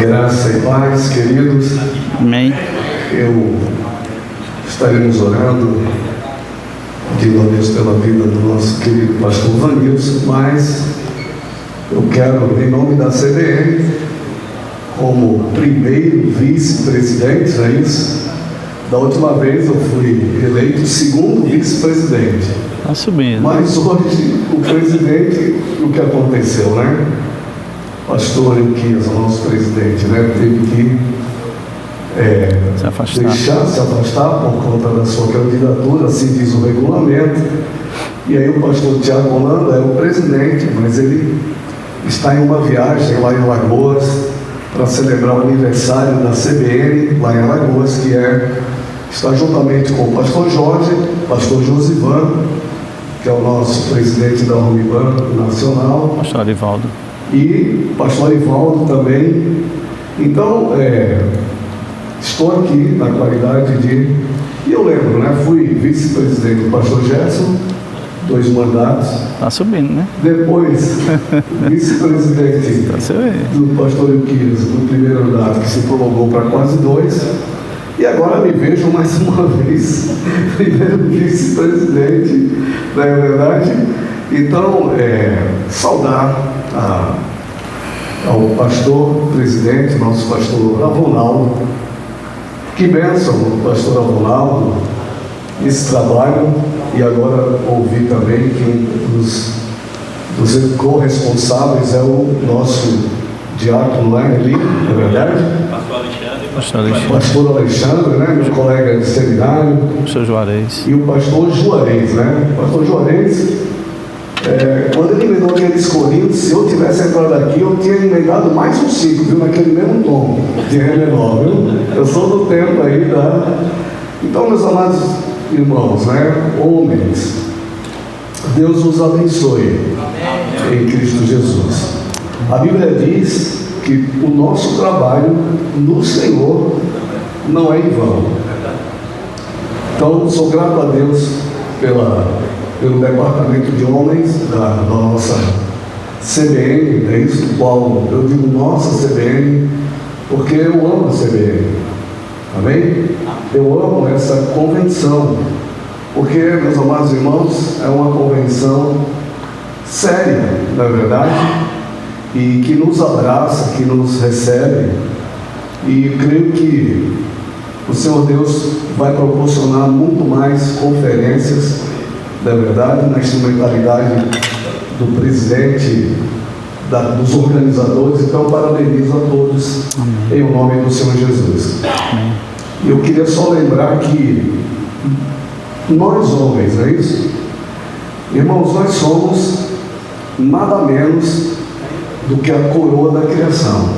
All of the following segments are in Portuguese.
Graça e paz, queridos. Amém. Estaremos orando, pedindo a Deus pela vida do nosso querido pastor Vanilson, mas eu quero, em nome da CBN, como primeiro vice-presidente, é isso? Da última vez eu fui eleito segundo vice-presidente. Está subindo. Mas hoje o presidente, o que aconteceu, né? Pastor Euquias, o nosso presidente, né? Teve que se afastar por conta da sua candidatura, assim diz o regulamento. E aí o pastor Tiago Holanda é o presidente, mas ele está em uma viagem lá em Alagoas para celebrar o aniversário da CBN lá em Alagoas, que está juntamente com o pastor Jorge, pastor Josivan, que é o nosso presidente da Uniban Nacional, pastor Arivaldo, e pastor Arivaldo também. Então, estou aqui na qualidade de... E eu lembro, né? Fui vice-presidente do pastor Gerson, 2 mandatos. Está subindo, né? Depois, vice-presidente do pastor Euquias, no primeiro mandato, que se prolongou para quase 2. E agora me vejo mais uma vez, primeiro vice-presidente, não é verdade? Então, saudar ao pastor presidente, nosso pastor Avonaldo. Que bênção, pastor Avonaldo, esse trabalho. E agora ouvi também que um dos corresponsáveis é o nosso diácono lá ali, não é verdade? Pastor Alexandre, né? Meu colega de seminário. Pastor Juarez. E o pastor Juarez, né? O pastor Juarez, quando ele emendou aqueles corinhos, se eu tivesse entrado aqui, eu tinha emendado mais um 5, viu? Naquele mesmo tom de Ré menor, viu? Eu sou do tempo aí da... Então, meus amados irmãos, né? Homens, Deus os abençoe em Cristo Jesus. A Bíblia diz que o nosso trabalho no Senhor não é em vão. Então, sou grato a Deus pelo departamento de homens da nossa CBN, é isso do qual eu digo nossa CBN, porque eu amo a CBN, amém? Eu amo essa convenção, porque, meus amados irmãos, é uma convenção séria, não é verdade? E que nos abraça, que nos recebe, e creio que o Senhor Deus vai proporcionar muito mais conferências, na verdade, na instrumentalidade do presidente, dos organizadores. Então, parabenizo a todos. Amém. Em nome do Senhor Jesus. Amém. Eu queria só lembrar que nós homens, é isso? Irmãos, nós somos nada menos do que a coroa da criação.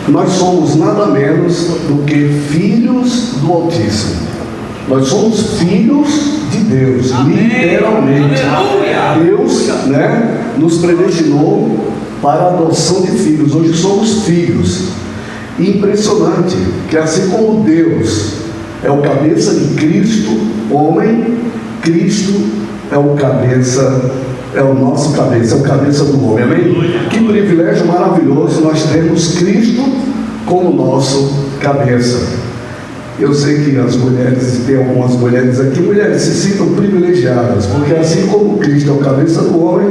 Nós somos nada menos do que filhos do Altíssimo. Nós somos filhos de Deus, literalmente. Deus, né, nos predestinou para a adoção de filhos. Hoje somos filhos. Impressionante que assim como Deus é o cabeça de Cristo, homem, Cristo é o cabeça, é o nosso cabeça, é o cabeça do homem, amém? Que privilégio maravilhoso nós temos Cristo como nosso cabeça. Eu sei que as mulheres, tem algumas mulheres aqui, mulheres se sintam privilegiadas, porque assim como Cristo é o cabeça do homem,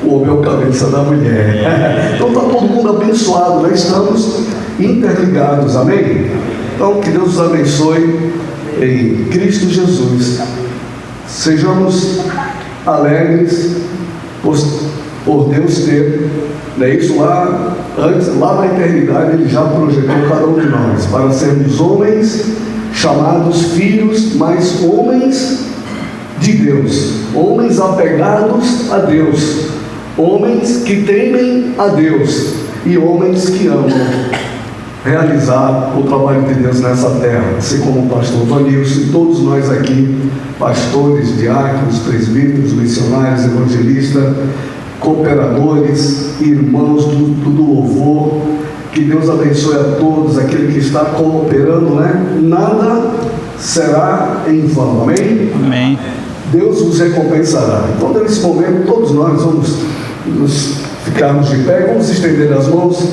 o homem é o cabeça da mulher. Então está todo mundo abençoado, nós estamos interligados, amém? Então que Deus os abençoe em Cristo Jesus. Sejamos alegres por Deus ter, né, isso lá na eternidade Ele já projetou cada um de nós para sermos homens chamados filhos, mas homens de Deus, homens apegados a Deus, homens que temem a Deus e homens que amam realizar o trabalho de Deus nessa terra, assim como o pastor Vanilson e todos nós aqui, pastores, diáconos, presbíteros, missionários, evangelistas, cooperadores, irmãos do louvor. Que Deus abençoe a todos, aquele que está cooperando, né? Nada será em vão, amém? Amém. Deus os recompensará. Então, nesse momento, todos nós vamos nos ficarmos de pé, vamos estender as mãos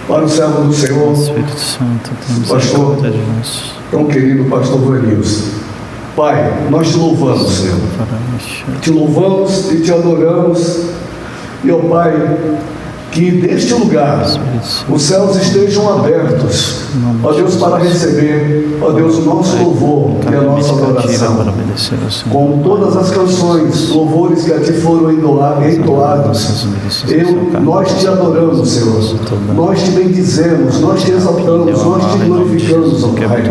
para o servo do Senhor, Espírito Santo, temos Pastor. misericórdia de nós. tão querido pastor Vanilson. Pai, nós te louvamos, Senhor. Te louvamos e te adoramos. E, ó Pai, que deste lugar os céus estejam abertos, ó Deus, para receber, ó Deus, o nosso louvor e a nossa adoração. Com todas as canções, louvores que a Ti foram entoados, nós te adoramos, Senhor. Nós te bendizemos, nós te exaltamos, nós te glorificamos, ó Pai.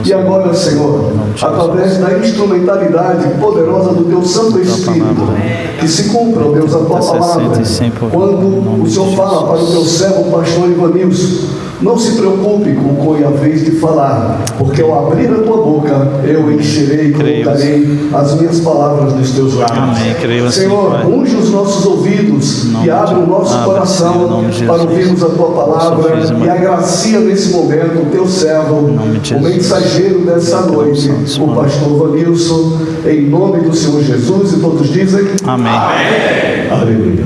E agora, Senhor, através da instrumentalidade poderosa do Teu Santo Espírito, que se cumpra, ó Deus, a Tua palavra. Quando o Senhor fala para o Teu servo, o pastor Ivanilson, não se preocupe com a vez de falar, porque ao abrir a tua boca, eu encherei e colocarei as minhas palavras nos teus lábios. Senhor, assim, unge os nossos ouvidos e abre o nosso coração para ouvirmos a tua palavra e agracia nesse momento o teu servo, o mensageiro dessa noite, o pastor Vanilson, em nome do Senhor Jesus, e todos dizem amém. Amém. Aleluia.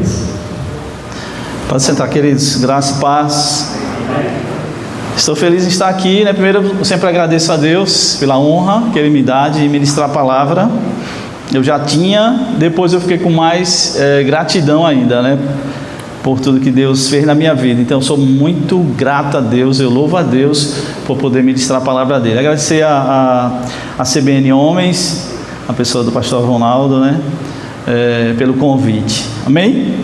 Pode sentar, queridos. Graça e paz. Estou feliz em estar aqui, né? Primeiro, eu sempre agradeço a Deus pela honra que Ele me dá de ministrar a palavra. Eu já tinha, depois eu fiquei com mais gratidão ainda, né? Por tudo que Deus fez na minha vida. Então, eu sou muito grato a Deus, eu louvo a Deus por poder ministrar a palavra dEle. Agradecer a CBN Homens, a pessoa do pastor Ronaldo, né? Pelo convite. Amém?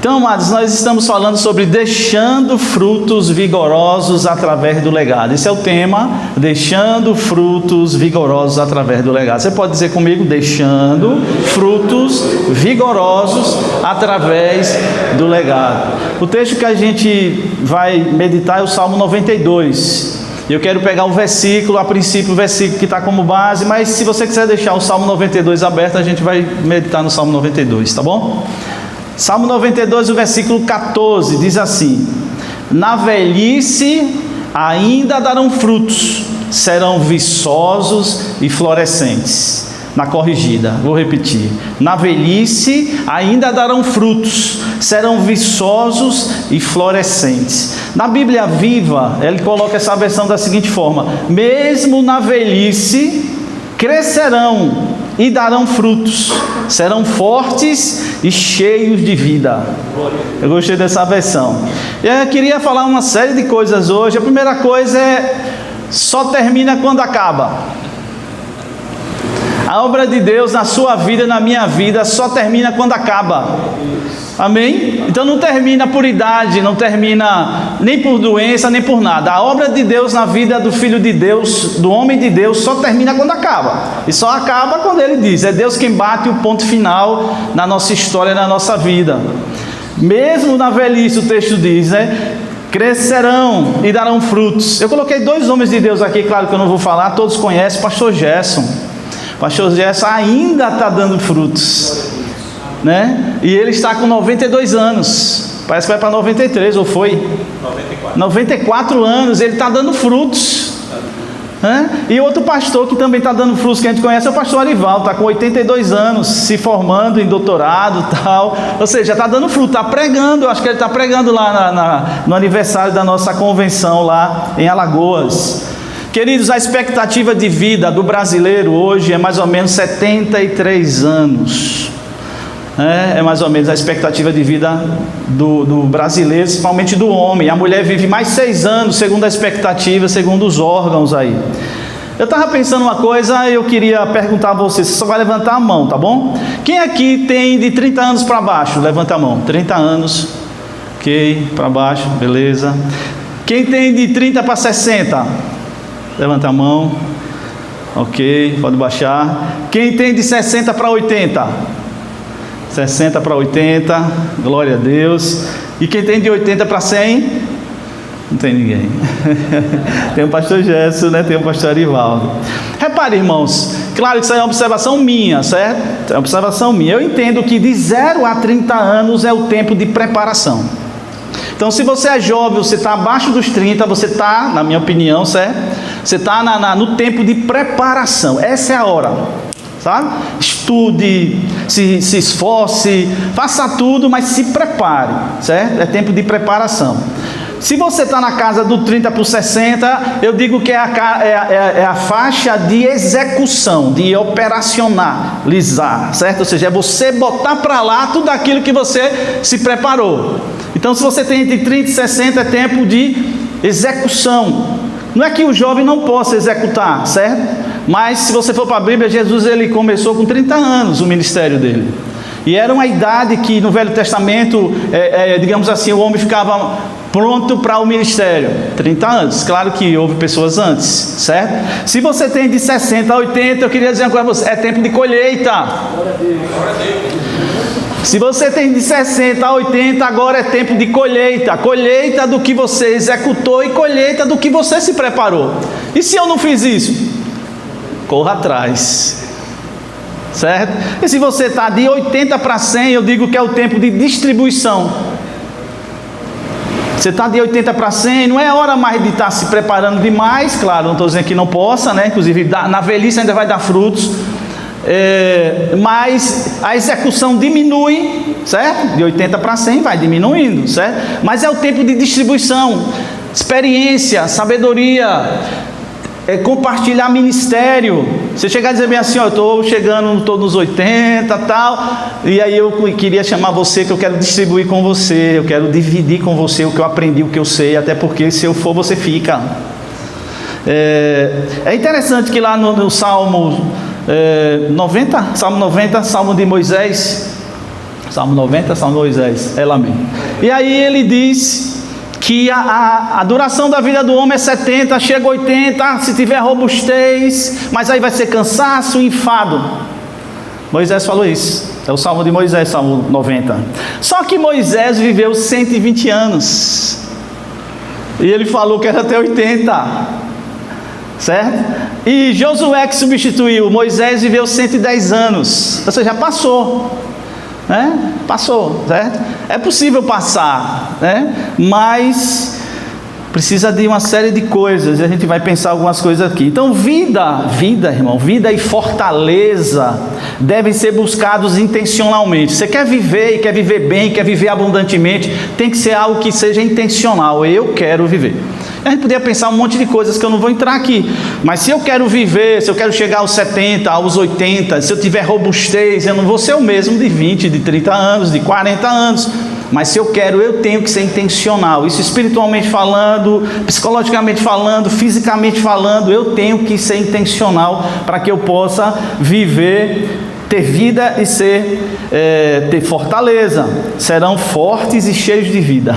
Então, amados, nós estamos falando sobre deixando frutos vigorosos através do legado. Esse é o tema, deixando frutos vigorosos através do legado. Você pode dizer comigo, deixando frutos vigorosos através do legado. O texto que a gente vai meditar é o Salmo 92. Eu quero pegar o versículo, a princípio o versículo que está como base, mas se você quiser deixar o Salmo 92 aberto, a gente vai meditar no Salmo 92, tá bom? Salmo 92, o versículo 14, diz assim: na velhice ainda darão frutos, serão viçosos e florescentes. Na corrigida, vou repetir: na velhice ainda darão frutos, serão viçosos e florescentes. Na Bíblia Viva, ele coloca essa versão da seguinte forma: mesmo na velhice crescerão e darão frutos, serão fortes e cheios de vida. Eu gostei dessa versão. Eu queria falar uma série de coisas hoje. A primeira coisa é: só termina quando acaba. A obra de Deus na sua vida, na minha vida, só termina quando acaba. Amém? Então não termina por idade, não termina nem por doença, nem por nada. A obra de Deus na vida do Filho de Deus, do homem de Deus, só termina quando acaba. E só acaba quando Ele diz. É Deus quem bate o ponto final na nossa história, na nossa vida. Mesmo na velhice, o texto diz, né? Crescerão e darão frutos. Eu coloquei 2 homens de Deus aqui, claro que eu não vou falar, todos conhecem. Pastor Gerson. Pastor Gerson ainda está dando frutos, né? E ele está com 92 anos, parece que vai para 93, ou foi? 94 anos, ele está dando frutos, né? E outro pastor que também está dando frutos, que a gente conhece, é o pastor Arival, está com 82 anos, se formando em doutorado e tal, ou seja, está dando fruto, está pregando. Eu acho que ele está pregando lá no aniversário da nossa convenção lá em Alagoas. Queridos, a expectativa de vida do brasileiro hoje é mais ou menos 73 anos. É mais ou menos a expectativa de vida do brasileiro, principalmente do homem. A mulher vive mais 6 anos, segundo a expectativa, segundo os órgãos aí. Eu estava pensando uma coisa, eu queria perguntar a você, você só vai levantar a mão, tá bom? Quem aqui tem de 30 anos para baixo? Levanta a mão. 30 anos, ok, para baixo, beleza. Quem tem de 30 para 60? Levanta a mão. Ok, pode baixar. Quem tem de 60 para 80? 60 para 80, glória a Deus. E quem tem de 80 para 100? Não tem ninguém. Tem o pastor Gerson, né? Tem o pastor Arivaldo. Repare, irmãos, claro que isso é uma observação minha, certo? É uma observação minha. Eu entendo que de 0 a 30 anos é o tempo de preparação. Então, se você é jovem, você está abaixo dos 30, você está, na minha opinião, certo? Você está no tempo de preparação. Essa é a hora, sabe? Estude, se esforce, faça tudo, mas se prepare, certo? É tempo de preparação. Se você está na casa do 30 por 60, eu digo que é a faixa de execução, de operacionalizar, certo? Ou seja, é você botar para lá tudo aquilo que você se preparou. Então, se você tem entre 30 e 60, é tempo de execução. Não é que o jovem não possa executar, certo? Mas se você for para a Bíblia, Jesus ele começou com 30 anos o ministério dele. E era uma idade que no Velho Testamento, digamos assim, o homem ficava pronto para o ministério. 30 anos. Claro que houve pessoas antes, certo? Se você tem de 60 a 80, eu queria dizer uma coisa para você, é tempo de colheita. Se você tem de 60 a 80, agora é tempo de colheita. Colheita do que você executou e colheita do que você se preparou. E se eu não fiz isso? Corra atrás. Certo? E se você está de 80 para 100, eu digo que é o tempo de distribuição. Você está de 80 para 100, não é hora mais de estar se preparando demais. Claro, não estou dizendo que não possa, né? Inclusive na velhice ainda vai dar frutos. Mas a execução diminui, certo? De 80 para 100 vai diminuindo, certo? Mas é o tempo de distribuição, experiência, sabedoria, compartilhar ministério. Você chegar a dizer bem assim, ó, eu estou chegando, estou nos 80 e tal, e aí eu queria chamar você, que eu quero distribuir com você, eu quero dividir com você o que eu aprendi, o que eu sei, até porque se eu for, você fica. É interessante que lá no Salmo 90, Salmo de Moisés, Salmo 90, Salmo de Moisés, é lá mesmo. E aí ele diz que a duração da vida do homem é 70, chega a 80, se tiver robustez, mas aí vai ser cansaço e enfado. Moisés falou isso, é o Salmo de Moisés, Salmo 90. Só que Moisés viveu 120 anos, e ele falou que era até 80, certo? E Josué, que substituiu Moisés, viveu 110 anos, ou seja, passou. Né? Passou, certo? É possível passar, né? Mas precisa de uma série de coisas, e a gente vai pensar algumas coisas aqui. Então, vida, irmão, vida e fortaleza devem ser buscados intencionalmente. Você quer viver e quer viver bem, quer viver abundantemente, tem que ser algo que seja intencional. Eu quero viver. A gente poderia pensar um monte de coisas que eu não vou entrar aqui, mas se eu quero viver, se eu quero chegar aos 70, aos 80, se eu tiver robustez, eu não vou ser o mesmo de 20, de 30 anos, de 40 anos, mas se eu quero, eu tenho que ser intencional. Isso espiritualmente falando, psicologicamente falando, fisicamente falando, eu tenho que ser intencional para que eu possa viver, ter vida e ter fortaleza. Serão fortes e cheios de vida.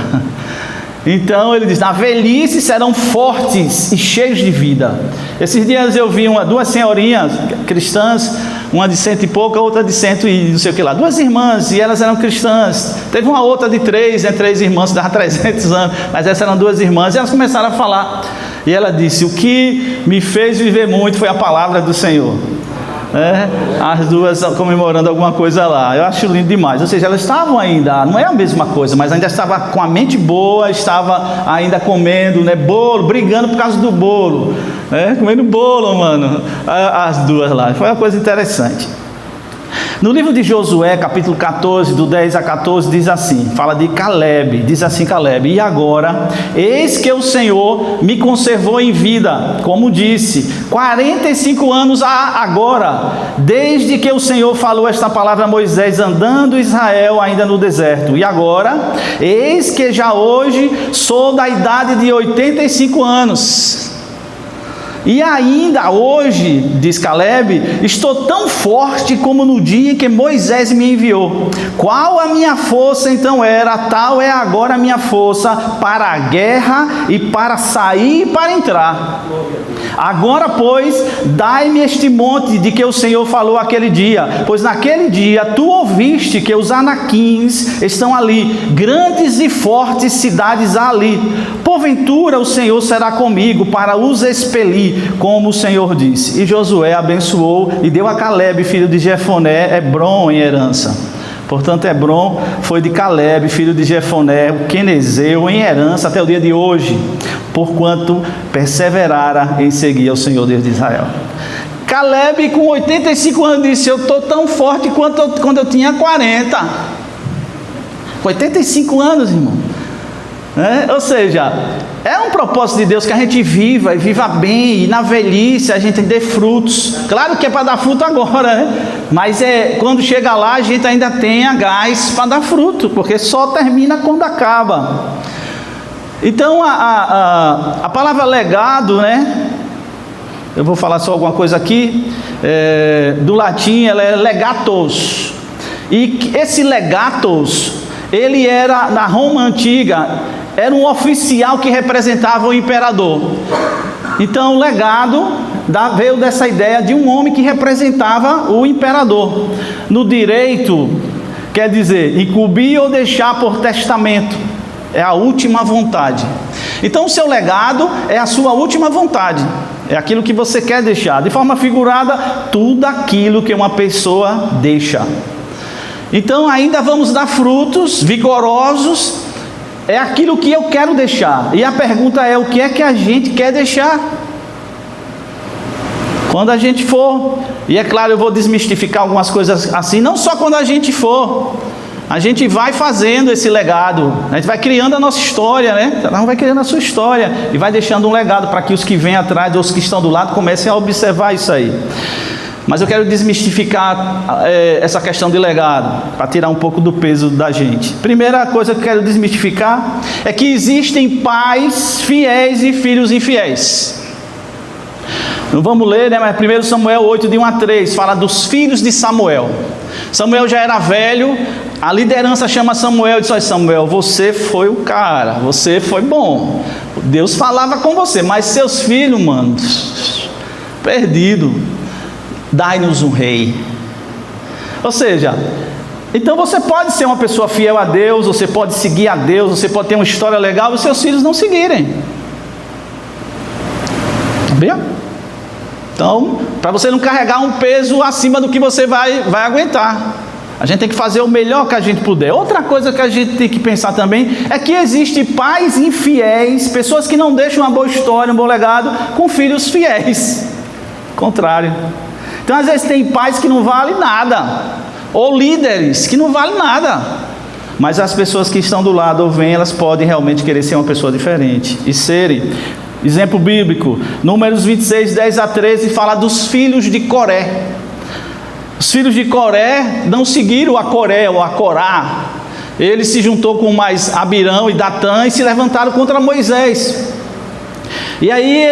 Então ele diz, na velhice serão fortes e cheios de vida. Esses dias eu vi duas senhorinhas cristãs, uma de 100 e pouco, a outra de 100 e não sei o que lá, duas irmãs, e elas eram cristãs. Teve uma outra de 3 irmãs, dava 300 anos, mas essas eram duas irmãs, e elas começaram a falar, e ela disse, o que me fez viver muito foi a palavra do Senhor. As duas comemorando alguma coisa lá, eu acho lindo demais. Ou seja, elas estavam ainda, não é a mesma coisa, mas ainda estava com a mente boa, estava ainda comendo, né, bolo, brigando por causa do bolo, comendo bolo, mano, as duas lá. Foi uma coisa interessante. No livro de Josué, capítulo 14, do 10 a 14, diz assim, fala de Caleb, diz assim Caleb, e agora, eis que o Senhor me conservou em vida, como disse, 45 anos agora, desde que o Senhor falou esta palavra a Moisés, andando Israel ainda no deserto, e agora, eis que já hoje sou da idade de 85 anos, e ainda hoje, diz Caleb, estou tão forte como no dia em que Moisés me enviou. Qual a minha força então era, tal é agora a minha força para a guerra e para sair e para entrar. Agora, pois, dai-me este monte de que o Senhor falou aquele dia, pois naquele dia tu ouviste que os anaquins estão ali, grandes e fortes cidades há ali. Porventura o Senhor será comigo para os expelir, como o Senhor disse. E Josué abençoou e deu a Caleb, filho de Jefoné, Hebrom em herança. Portanto, Hebrom foi de Caleb, filho de Jefoné, o quenezeu, em herança até o dia de hoje, porquanto perseverara em seguir ao Senhor Deus de Israel. Caleb, com 85 anos, disse, eu estou tão forte quanto quando eu tinha 40. 85 anos, irmão. Ou seja, é um propósito de Deus que a gente viva e viva bem, e na velhice a gente dê frutos. Claro que é para dar fruto agora, né? Mas quando chega lá a gente ainda tenha gás para dar fruto, porque só termina quando acaba. Então a palavra legado, né? Eu vou falar só alguma coisa aqui, do latim ela é legatos. E esse legatos, ele era, na Roma antiga, era um oficial que representava o imperador. Então o legado veio dessa ideia de um homem que representava o imperador. No direito, quer dizer, incumbir ou deixar por testamento. É a última vontade. Então o seu legado é a sua última vontade. É aquilo que você quer deixar. De forma figurada, tudo aquilo que uma pessoa deixa. Então ainda vamos dar frutos vigorosos. É aquilo que eu quero deixar. E a pergunta é: o que é que a gente quer deixar? Quando a gente for, e é claro, eu vou desmistificar algumas coisas assim, não só quando a gente for, a gente vai fazendo esse legado, a gente vai criando a nossa história, né? Cada um vai criando a sua história e vai deixando um legado para que os que vêm atrás, ou os que estão do lado, comecem a observar isso aí. Mas eu quero desmistificar essa questão de legado, para tirar um pouco do peso da gente. Primeira coisa que eu quero desmistificar é que existem pais fiéis e filhos infiéis. Não vamos ler, né? Mas 1 Samuel 8, de 1 a 3, fala dos filhos de Samuel. Samuel já era velho, a liderança chama Samuel e diz: olha, Samuel, você foi o cara, você foi bom, Deus falava com você, mas seus filhos, mano, perdido. Dai-nos um rei. Ou seja, então você pode ser uma pessoa fiel a Deus, você pode seguir a Deus, você pode ter uma história legal e os seus filhos não seguirem. Sabia? Então, para você não carregar um peso acima do que você vai aguentar, a gente tem que fazer o melhor que a gente puder. Outra coisa que a gente tem que pensar também é que existem pais infiéis, pessoas que não deixam uma boa história, um bom legado, com filhos fiéis. Contrário. Então às vezes tem pais que não valem nada, ou líderes que não valem nada, mas as pessoas que estão do lado ou vêm, elas podem realmente querer ser uma pessoa diferente e serem. Exemplo bíblico, Números 26, 10 a 13, fala dos filhos de Coré. Os filhos de Coré não seguiram a Coré ou a Corá. Ele se juntou com mais Abirão e Datã e se levantaram contra Moisés. E aí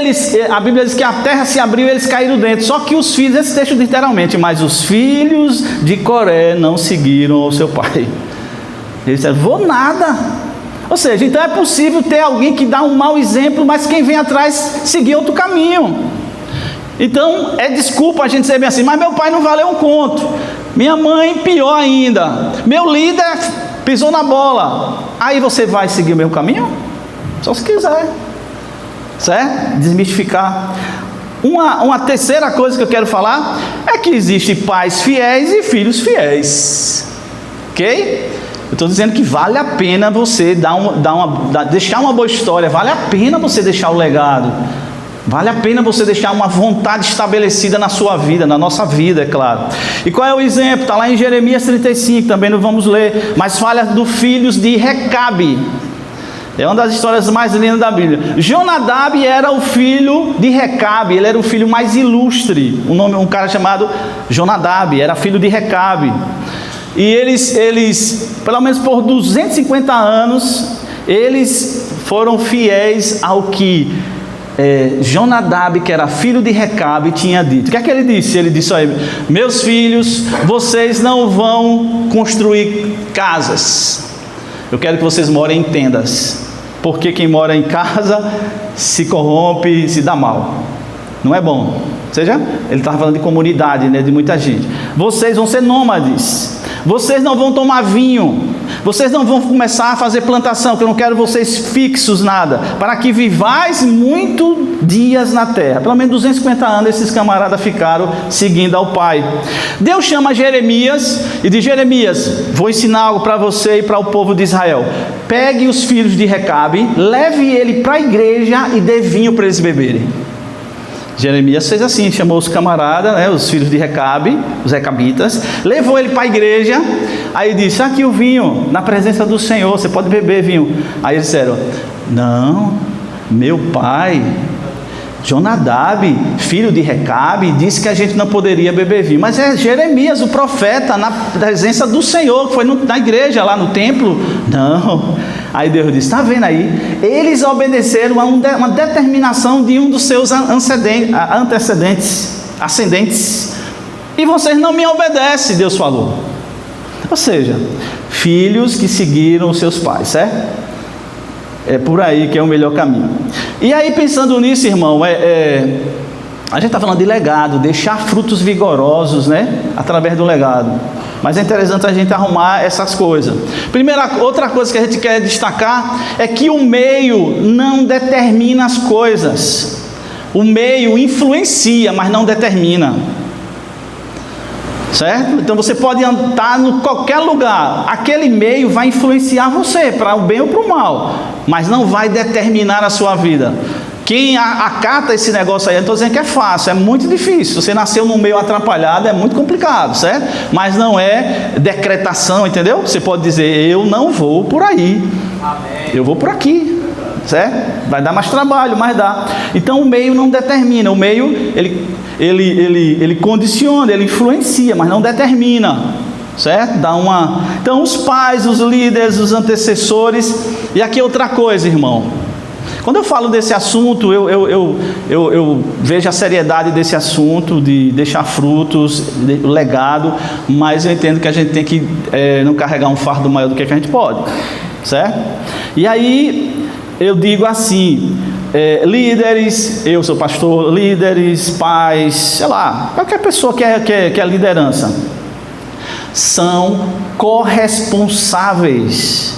a Bíblia diz que a terra se abriu e eles caíram dentro. Só que os filhos, esse texto literalmente, mas os filhos de Coré não seguiram o seu pai. Ele disse: vou nada. Ou seja, então é possível ter alguém que dá um mau exemplo, mas quem vem atrás seguir outro caminho. Então é desculpa a gente dizer bem assim: mas meu pai não valeu um conto, minha mãe pior ainda, meu líder pisou na bola. Aí você vai seguir o meu caminho? Só se quiser. Certo? Desmistificar. Uma terceira coisa que eu quero falar é que existem pais fiéis e filhos fiéis. Ok? Eu estou dizendo que vale a pena você deixar uma boa história, vale a pena você deixar o legado, vale a pena você deixar uma vontade estabelecida na sua vida, na nossa vida, é claro. E qual é o exemplo? Está lá em Jeremias 35, também não vamos ler, mas fala dos filhos de Recabe. É uma das histórias mais lindas da Bíblia. Jonadab era o filho de Recabe, ele era o filho mais ilustre. Um cara chamado Jonadab, era filho de Recabe. E eles, pelo menos por 250 anos, eles foram fiéis ao que Jonadab, que era filho de Recabe, tinha dito. O que é que ele disse? Ele disse: olha, meus filhos, vocês não vão construir casas. Eu quero que vocês morem em tendas. Porque quem mora em casa se corrompe, se dá mal. Não é bom. Ou seja, ele estava falando de comunidade, né, de muita gente. Vocês vão ser nômades. Vocês não vão tomar vinho. Vocês não vão começar a fazer plantação, que eu não quero vocês fixos nada. Para que vivais muito dias na terra. Pelo menos 250 anos esses camaradas ficaram seguindo ao pai. Deus chama Jeremias e diz: Jeremias, vou ensinar algo para você e para o povo de Israel. Pegue os filhos de Recabe, leve ele para a igreja e dê vinho para eles beberem. Jeremias fez assim, chamou os camaradas, né, os filhos de Recabe, os recabitas, levou ele para a igreja, aí disse, aqui o vinho, na presença do Senhor, você pode beber vinho. Aí eles disseram, não, meu pai, Jonadab, filho de Recabe, disse que a gente não poderia beber vinho. Mas é Jeremias, o profeta, na presença do Senhor, que foi na igreja, lá no templo. Não. Aí Deus disse, está vendo aí? Eles obedeceram a uma determinação de um dos seus ascendentes. E vocês não me obedecem, Deus falou. Ou seja, filhos que seguiram os seus pais, certo? É por aí que é o melhor caminho. E aí, pensando nisso, irmão, a gente está falando de legado, deixar frutos vigorosos, né? Através do legado. Mas é interessante a gente arrumar essas coisas. Outra coisa que a gente quer destacar é que o meio não determina as coisas. O meio influencia, mas não determina. Certo? Então você pode estar em qualquer lugar, aquele meio vai influenciar você, para o bem ou para o mal, mas não vai determinar a sua vida. Quem acata esse negócio aí, eu não estou dizendo que é fácil, é muito difícil. Você nasceu num meio atrapalhado, é muito complicado, certo? Mas não é decretação, entendeu? Você pode dizer, eu não vou por aí, amém, eu vou por aqui, certo? Vai dar mais trabalho, mas dá. Então o meio não determina, o meio ele condiciona, ele influencia, mas não determina, certo? Então os pais, os líderes, os antecessores. E aqui outra coisa, irmão, quando eu falo desse assunto, eu vejo a seriedade desse assunto, de deixar frutos, legado, mas eu entendo que a gente tem que não carregar um fardo maior do que a gente pode, certo? E aí eu digo assim, líderes, eu sou pastor, líderes, pais, sei lá, qualquer pessoa que é liderança, são corresponsáveis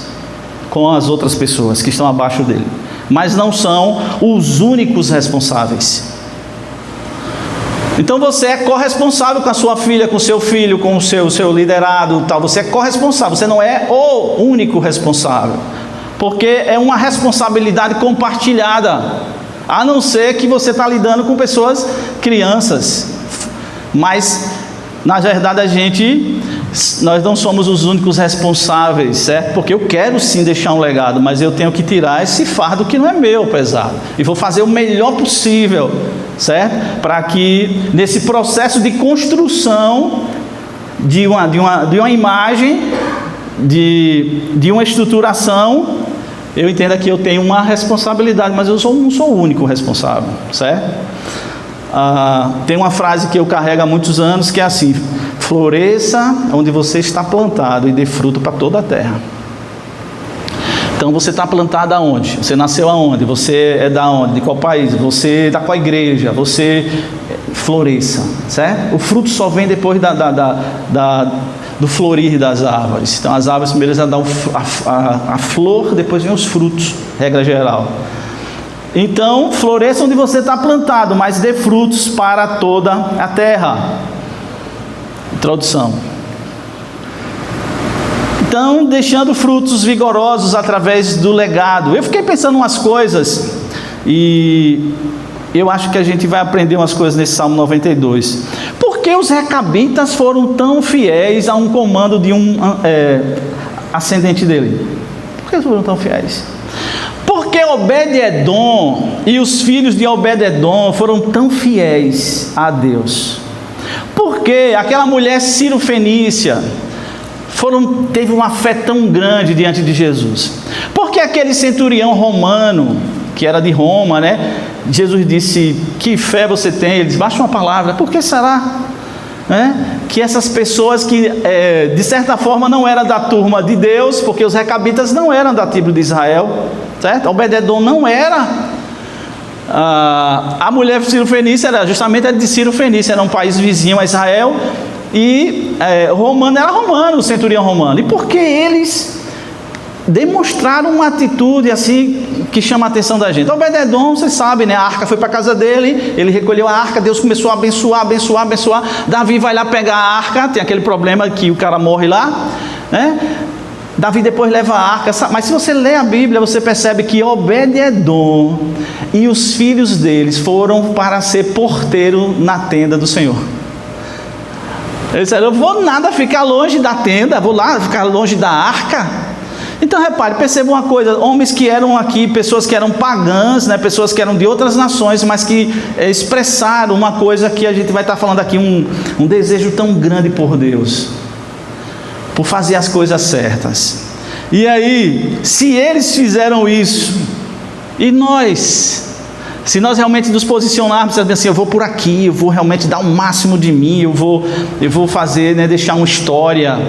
com as outras pessoas que estão abaixo dele, mas não são os únicos responsáveis. Então você é corresponsável com a sua filha, com o seu filho, com o seu liderado, tal. Você é corresponsável, você não é o único responsável, porque é uma responsabilidade compartilhada, a não ser que você está lidando com pessoas, crianças, mas na verdade nós não somos os únicos responsáveis, certo? Porque eu quero sim deixar um legado, mas eu tenho que tirar esse fardo que não é meu, pesado, e vou fazer o melhor possível, certo? Para que nesse processo de construção de uma imagem, de uma estruturação, eu entendo que eu tenho uma responsabilidade, mas eu não sou o único responsável, certo? Tem uma frase que eu carrego há muitos anos que é assim: floresça onde você está plantado e dê fruto para toda a terra. Então você está plantado aonde? Você nasceu aonde? Você é da onde? De qual país? Você está com a igreja? Você floresça, certo? O fruto só vem depois do florir das árvores. Então as árvores primeiro já dão a flor, depois vem os frutos, regra geral. Então floresça onde você está plantado, mas dê frutos para toda a terra. Introdução. Então, deixando frutos vigorosos através do legado. Eu fiquei pensando umas coisas e eu acho que a gente vai aprender umas coisas nesse Salmo 92. Por que os recabitas foram tão fiéis a um comando de um ascendente dele? Por que eles foram tão fiéis? Porque Obed-Edom e os filhos de Obed-Edom foram tão fiéis a Deus. Porque aquela mulher Ciro-Fenícia teve uma fé tão grande diante de Jesus. Porque aquele centurião romano, que era de Roma, né? Jesus disse, que fé você tem? Ele disse, baixa uma palavra. Por que será? Que essas pessoas que de certa forma não eram da turma de Deus, porque os recabitas não eram da tribo de Israel, certo? Obed-Edom não era. A mulher Ciro-Fenícia era justamente de Ciro-Fenícia, era um país vizinho a Israel, e romano era romano, o centurião romano. E por que eles demonstraram uma atitude assim que chama a atenção da gente? Obed-Edom, vocês sabem, né? A arca foi para a casa dele, ele recolheu a arca, Deus começou a abençoar. Davi vai lá pegar a arca, tem aquele problema que o cara morre lá, né? Davi depois leva a arca, mas se você lê a Bíblia, você percebe que Obed-Edom e os filhos deles foram para ser porteiro na tenda do Senhor. Eles disseram, eu vou nada ficar longe da tenda, vou lá ficar longe da arca. Então repare, perceba uma coisa, homens que eram aqui, pessoas que eram pagãs, né, pessoas que eram de outras nações, mas que expressaram uma coisa que a gente vai estar falando aqui, um desejo tão grande por Deus, por fazer as coisas certas. E aí, se eles fizeram isso, e nós, se nós realmente nos posicionarmos assim, eu vou por aqui, eu vou realmente dar o máximo de mim, eu vou fazer, né, deixar uma história,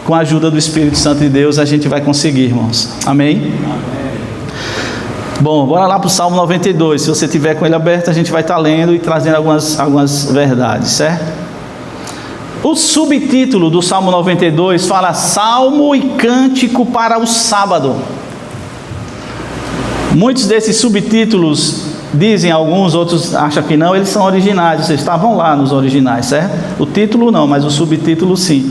com a ajuda do Espírito Santo de Deus, a gente vai conseguir, irmãos. Amém? Amém. Bom, bora lá para o Salmo 92. Se você tiver com ele aberto, a gente vai estar lendo e trazendo algumas verdades, certo? O subtítulo do Salmo 92 fala Salmo e Cântico para o Sábado. Muitos desses subtítulos dizem, alguns, outros acham que não, eles são originais, vocês estavam lá nos originais, certo? O título não, mas o subtítulo sim.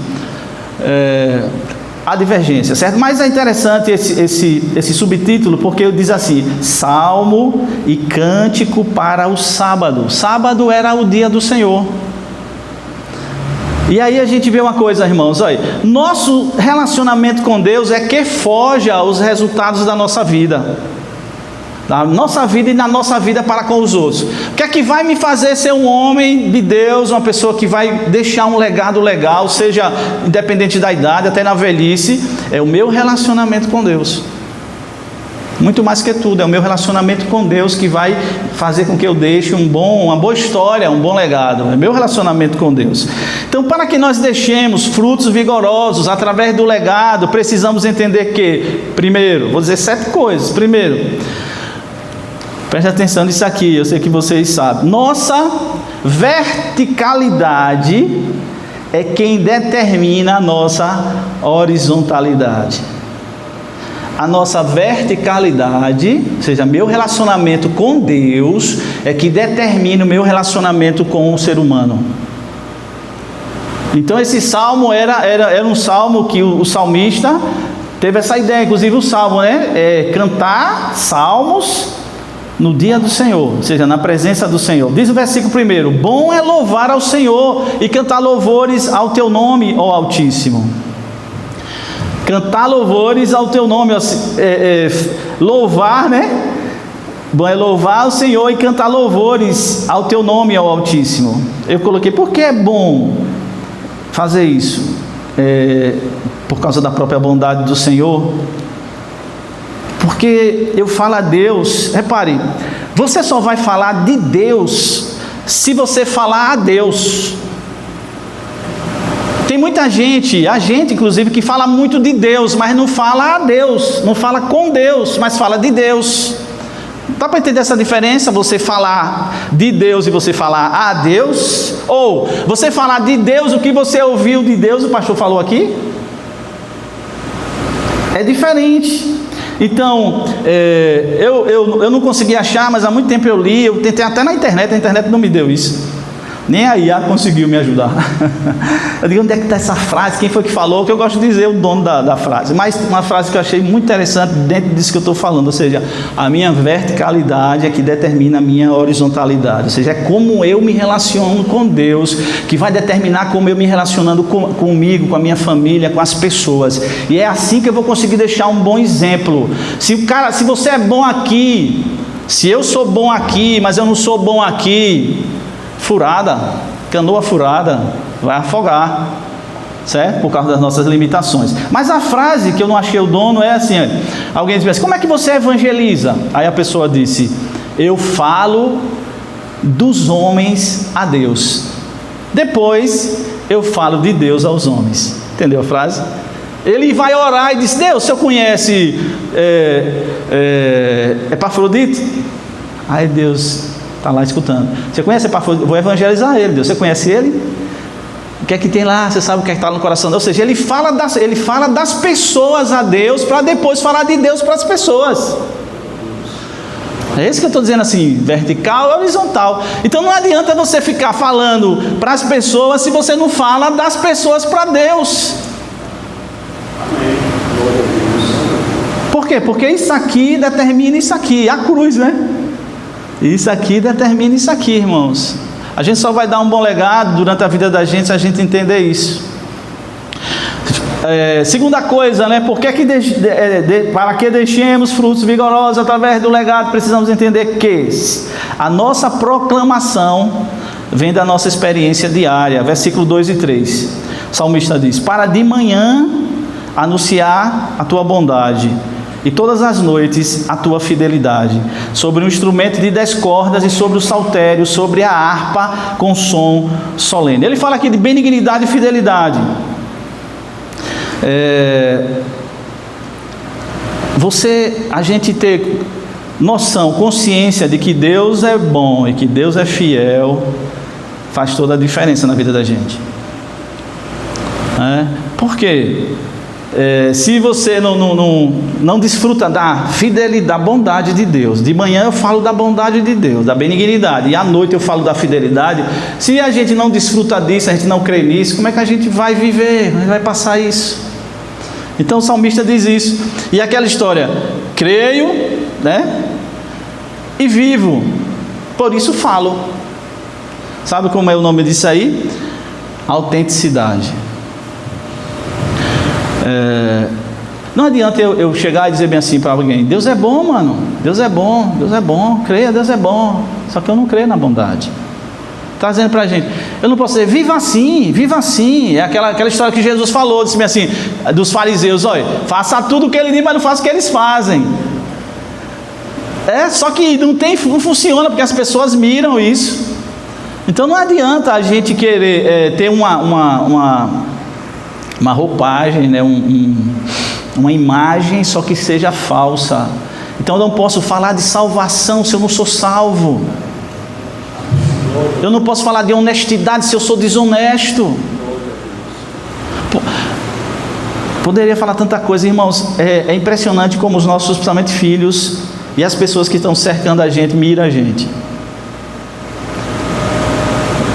Há divergência, certo? Mas é interessante esse subtítulo, porque diz assim, Salmo e Cântico para o Sábado. Sábado era o dia do Senhor. E aí a gente vê uma coisa, irmãos, olha, nosso relacionamento com Deus é que forja os resultados da nossa vida. Na nossa vida e na nossa vida para com os outros. O que é que vai me fazer ser um homem de Deus, uma pessoa que vai deixar um legado legal, seja independente da idade, até na velhice, é o meu relacionamento com Deus. Muito mais que tudo, é o meu relacionamento com Deus que vai fazer com que eu deixe uma boa história, um bom legado. É meu relacionamento com Deus. Então, para que nós deixemos frutos vigorosos através do legado, precisamos entender que, primeiro, vou dizer 7 coisas. Primeiro, preste atenção nisso aqui, eu sei que vocês sabem. Nossa verticalidade é quem determina a nossa horizontalidade. A nossa verticalidade, ou seja, meu relacionamento com Deus, é que determina o meu relacionamento com o ser humano. Então esse salmo era um salmo que o salmista teve essa ideia, inclusive o salmo, né? Cantar salmos no dia do Senhor, ou seja, na presença do Senhor. Diz o versículo 1: bom é louvar ao Senhor e cantar louvores ao teu nome, ó Altíssimo. Cantar louvores ao teu nome, louvar, né? Bom é louvar ao Senhor e cantar louvores ao teu nome, ó Altíssimo. Eu coloquei, por que é bom fazer isso? Por causa da própria bondade do Senhor. Porque eu falo a Deus, repare, você só vai falar de Deus se você falar a Deus. Tem muita gente, a gente inclusive, que fala muito de Deus, mas não fala a Deus, não fala com Deus, mas fala de Deus. Dá para entender essa diferença? Você falar de Deus e você falar a Deus? Ou você falar de Deus o que você ouviu de Deus, o pastor falou aqui? É diferente. Então, eu não consegui achar, mas há muito tempo eu li, eu tentei até na internet, a internet não me deu isso. Nem a IA conseguiu me ajudar. Eu digo, onde é que está essa frase? Quem foi que falou? Que eu gosto de dizer o dono da frase. Mas uma frase que eu achei muito interessante dentro disso que eu estou falando. Ou seja, a minha verticalidade é que determina a minha horizontalidade. Ou seja, é como eu me relaciono com Deus que vai determinar como eu me relacionando comigo, com a minha família, com as pessoas. E é assim que eu vou conseguir deixar um bom exemplo. Se você é bom aqui, se eu sou bom aqui, mas eu não sou bom aqui, canoa furada, vai afogar, certo? Por causa das nossas limitações. Mas a frase que eu não achei o dono é assim, alguém diz assim, como é que você evangeliza? Aí a pessoa disse, eu falo dos homens a Deus, depois eu falo de Deus aos homens. Entendeu a frase? Ele vai orar e diz, Deus, o senhor conhece Epafrodito? Aí Deus está lá escutando. Você conhece Epafrodito? Vou evangelizar ele, Deus. Você conhece ele? O que é que tem lá? Você sabe o que é que está no coração dele? Ou seja, ele fala das pessoas a Deus para depois falar de Deus para as pessoas. É isso que eu estou dizendo assim, vertical e horizontal. Então não adianta você ficar falando para as pessoas se você não fala das pessoas para Deus. quê? Porque isso aqui determina isso aqui, a cruz, né? Isso aqui determina isso aqui, irmãos. A gente só vai dar um bom legado durante a vida da gente se a gente entender isso. Segunda coisa, né? Para que deixemos frutos vigorosos através do legado, precisamos entender que a nossa proclamação vem da nossa experiência diária. Versículo 2 e 3. O salmista diz: para de manhã anunciar a tua bondade, e todas as noites a tua fidelidade, sobre o instrumento de 10 cordas e sobre o saltério, sobre a harpa com som solene. Ele fala aqui de benignidade e fidelidade. A gente ter noção, consciência de que Deus é bom e que Deus é fiel, faz toda a diferença na vida da gente. Por quê? Se você não desfruta da fidelidade, da bondade de Deus, de manhã eu falo da bondade de Deus, da benignidade, e à noite eu falo da fidelidade. Se a gente não desfruta disso, a gente não crê nisso, como é que a gente vai viver? Como é que vai passar isso? Então o salmista diz isso. E aquela história: creio, né? E vivo, por isso falo. Sabe como é o nome disso aí? Autenticidade. Não adianta eu chegar e dizer bem assim para alguém: Deus é bom, mano, Deus é bom, Deus é bom, creia, Deus é bom. Só que eu não creio na bondade. Está dizendo para a gente, eu não posso dizer, viva assim, viva assim. É aquela história que Jesus falou, disse assim, dos fariseus: olha, faça tudo o que ele diz, mas não faça o que eles fazem. Só que não funciona, porque as pessoas miram isso. Então não adianta a gente querer ter uma roupagem, né, uma imagem, só que seja falsa. Então eu não posso falar de salvação se eu não sou salvo. Eu não posso falar de honestidade se eu sou desonesto. Poderia falar tanta coisa, irmãos. É impressionante como os nossos, principalmente filhos, e as pessoas que estão cercando a gente, miram a gente.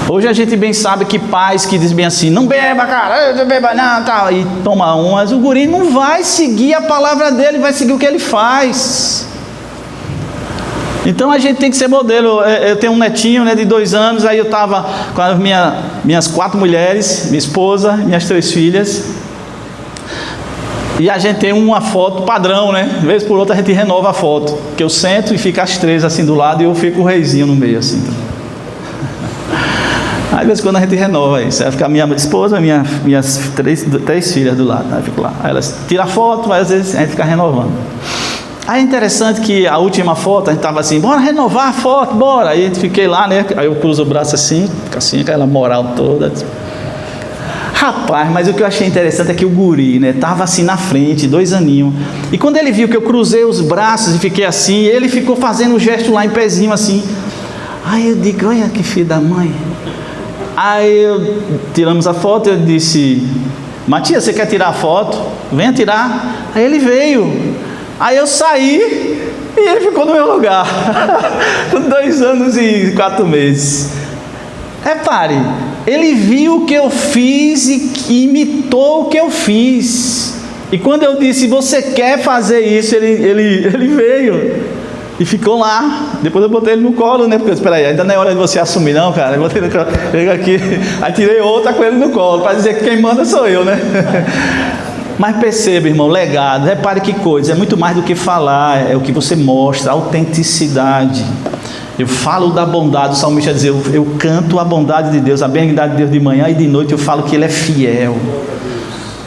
Hoje a gente bem sabe que pais que dizem bem assim: não beba, cara, não beba não, tal, e toma mas o guri não vai seguir a palavra dele, vai seguir o que ele faz. Então a gente tem que ser modelo. Eu tenho um netinho, né, de 2 anos, aí eu estava com as minhas 4 mulheres, minha esposa, minhas 3 filhas, e a gente tem uma foto padrão, né? De vez por outra a gente renova a foto, que eu sento e fica as 3 assim do lado e eu fico o reizinho no meio assim. Aí, de vez em quando a gente renova isso. Aí fica a minha esposa, minhas 3 filhas do lado. Aí fico lá. Aí elas tiram a foto, mas às vezes a gente fica renovando. Aí é interessante que a última foto, a gente estava assim: bora renovar a foto, bora. Aí fiquei lá, né? Aí eu cruzo o braço assim, fica assim, aquela moral toda. Rapaz, mas o que eu achei interessante é que o guri, né, estava assim na frente, 2 aninhos. E quando ele viu que eu cruzei os braços e fiquei assim, ele ficou fazendo um gesto lá em pezinho assim. Aí eu digo: olha que filho da mãe. Aí tiramos a foto, eu disse: Matias, você quer tirar a foto? Venha tirar. Aí ele veio. Aí eu saí e ele ficou no meu lugar. 2 anos e 4 meses. Repare, ele viu o que eu fiz e imitou o que eu fiz. E quando eu disse: você quer fazer isso? Ele veio. E ficou lá. Depois eu botei ele no colo, né? Porque, espera aí, ainda não é hora de você assumir não, cara. Eu botei no colo, pega aqui. Aí tirei outra com ele no colo, para dizer que quem manda sou eu, né? Mas perceba, irmão, legado, repare que coisa, é muito mais do que falar, é o que você mostra, autenticidade. Eu falo da bondade, o salmista diz: eu canto a bondade de Deus, a benignidade de Deus de manhã, e de noite eu falo que Ele é fiel.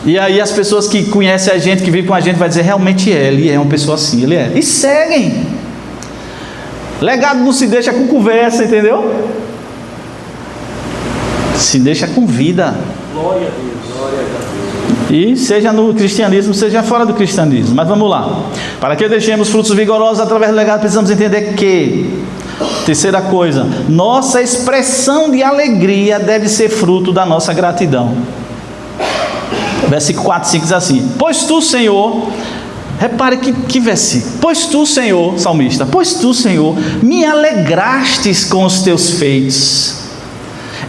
E aí as pessoas que conhecem a gente, que vivem com a gente, vai dizer: realmente Ele é uma pessoa assim, Ele é. E seguem. Legado não se deixa com conversa, entendeu? Se deixa com vida. Glória a Deus, glória a Deus. E seja no cristianismo, seja fora do cristianismo. Mas vamos lá. Para que deixemos frutos vigorosos através do legado, precisamos entender que, terceira coisa, nossa expressão de alegria deve ser fruto da nossa gratidão. Versículo 4, 5 diz assim: pois tu, Senhor, repare que versículo. Pois tu, Senhor, salmista, pois tu, Senhor, me alegrastes com os teus feitos.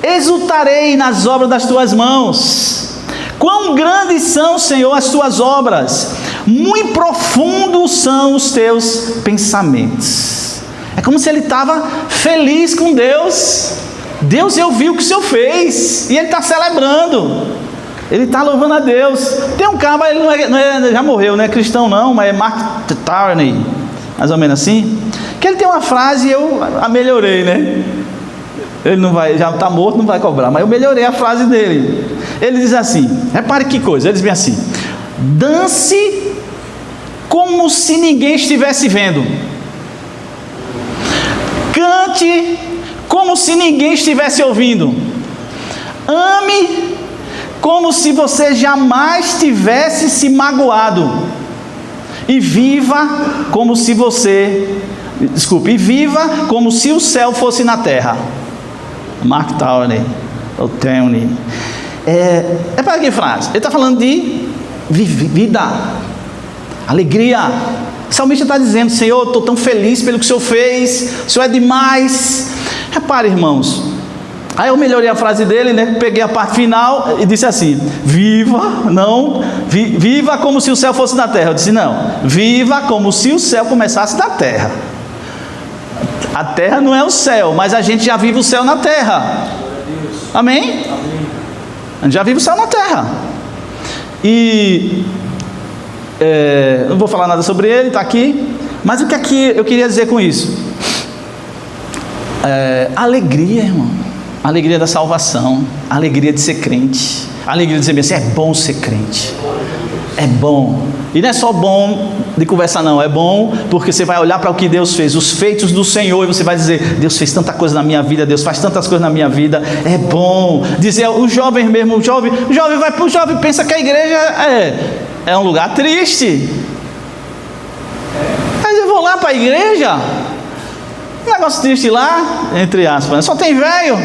Exultarei nas obras das tuas mãos. Quão grandes são, Senhor, as tuas obras! muito profundos são os teus pensamentos. É como se ele estava feliz com Deus. Deus, eu vi o que o Senhor fez, e ele está celebrando, ele está louvando a Deus. Tem um cara, ele já morreu, não é cristão não, mas é Mark Twain, mais ou menos assim, que ele tem uma frase e eu a melhorei, né? Ele não vai, já está morto, não vai cobrar, mas eu melhorei a frase dele. Ele diz assim, repare que coisa, ele diz bem assim: dance como se ninguém estivesse vendo, cante como se ninguém estivesse ouvindo, ame como se você jamais tivesse se magoado, e viva como se o céu fosse na terra. Mark Twain, ou Twain. Para que frase? Ele está falando de vida, alegria. O salmista está dizendo: Senhor, estou tão feliz pelo que o Senhor fez, o Senhor é demais. Repare, irmãos, aí eu melhorei a frase dele, né? Peguei a parte final e disse assim: viva como se o céu fosse da terra. Eu disse: não, viva como se o céu começasse da terra. A terra não é o céu, mas a gente já vive o céu na terra. Amém? A gente já vive o céu na terra. E não vou falar nada sobre ele, está aqui. Mas o que aqui eu queria dizer com isso? Alegria, irmão. Alegria da salvação. Alegria de ser crente. Alegria de dizer assim: é bom ser crente. É bom. E não é só bom de conversar não, é bom porque você vai olhar para o que Deus fez, os feitos do Senhor, e você vai dizer: Deus fez tanta coisa na minha vida, Deus faz tantas coisas na minha vida. É bom. Dizer, o jovem mesmo, o jovem vai para o jovem, pensa que a igreja é um lugar triste. Mas eu vou lá para a igreja, um negócio triste lá, entre aspas, só tem velho.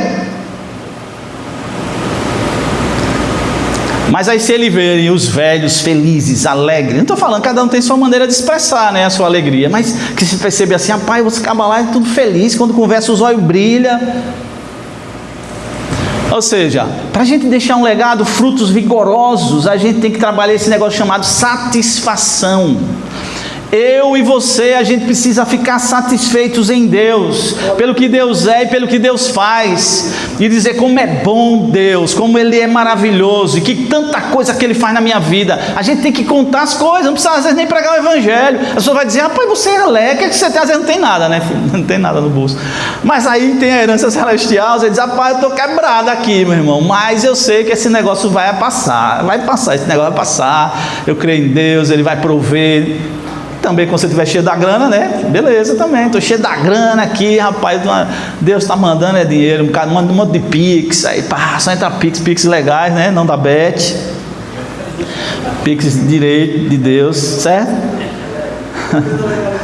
Mas aí se ele verem os velhos felizes, alegres, não estou falando, cada um tem sua maneira de expressar, né, a sua alegria, mas que se percebe assim: rapaz, você acaba lá e tudo feliz, quando conversa os olhos brilham. Ou seja, para a gente deixar um legado, frutos vigorosos, a gente tem que trabalhar esse negócio chamado satisfação. Eu e você, a gente precisa ficar satisfeitos em Deus, pelo que Deus é e pelo que Deus faz, e dizer como é bom Deus, como Ele é maravilhoso, e que tanta coisa que Ele faz na minha vida. A gente tem que contar as coisas, não precisa às vezes nem pregar o Evangelho. A pessoa vai dizer: rapaz, você é alegre, o que você tem? Às vezes não tem nada, né, filho? Não tem nada no bolso. Mas aí tem a herança celestial, você diz: rapaz, eu estou quebrado aqui, meu irmão, mas eu sei que esse negócio vai passar, esse negócio vai passar, eu creio em Deus, Ele vai prover. Também quando você estiver cheio da grana, né? Beleza, também. Estou cheio da grana aqui, rapaz. Deus está mandando dinheiro, manda um monte de Pix. Aí, só entra Pix legais, né? Não da Bet. Pix direito de Deus, certo?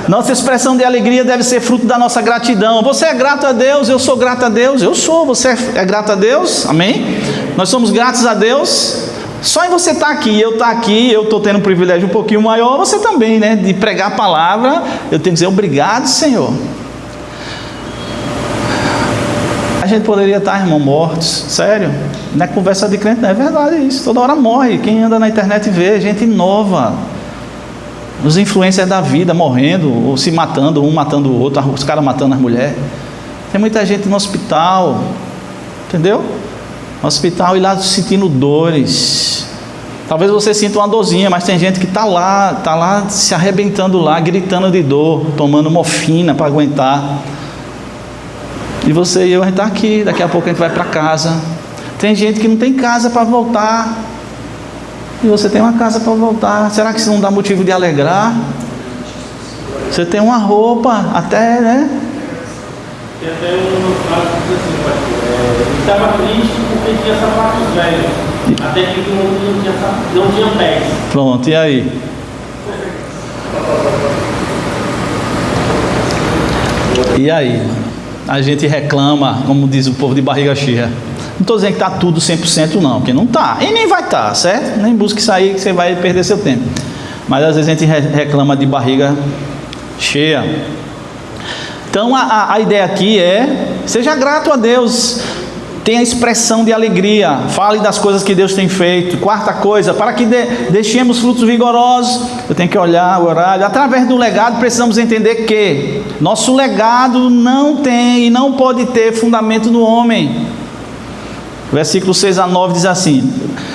Nossa expressão de alegria deve ser fruto da nossa gratidão. Você é grato a Deus, eu sou grato a Deus, eu sou. Você é grato a Deus? Amém? Nós somos gratos a Deus. Só em você estar aqui, eu estou tendo um privilégio um pouquinho maior, você também, né? De pregar a palavra, eu tenho que dizer: obrigado, Senhor. A gente poderia estar, irmão, mortos, sério. Não é conversa de crente, não é verdade isso. Toda hora morre. Quem anda na internet vê gente nova. Os influencers da vida morrendo, ou se matando, um matando o outro, os caras matando as mulheres. Tem muita gente no hospital, entendeu? No hospital e lá sentindo dores. Talvez você sinta uma dorzinha, mas tem gente que está lá se arrebentando lá, gritando de dor, tomando morfina para aguentar. E você e eu, a gente está aqui, daqui a pouco a gente vai para casa. Tem gente que não tem casa para voltar, e você tem uma casa para voltar. Será que isso não dá motivo de alegrar? Você tem uma roupa, até, né? Tem até um caso que diz assim, ele estava triste porque tinha sapatos velhos, até que não tinha pés. Pronto, e aí? E aí, mano? A gente reclama, como diz o povo, de barriga cheia. Não estou dizendo que está tudo 100% não, porque não está, e nem vai estar, certo? Nem busque sair que você vai perder seu tempo. Mas às vezes a gente reclama de barriga cheia. Então a ideia aqui é: seja grato a Deus. tenha expressão de alegria, fale das coisas que Deus tem feito. Quarta coisa, para que deixemos frutos vigorosos, eu tenho que olhar o horário. Através do legado, precisamos entender que nosso legado não tem e não pode ter fundamento no homem. Versículo 6 a 9 diz assim,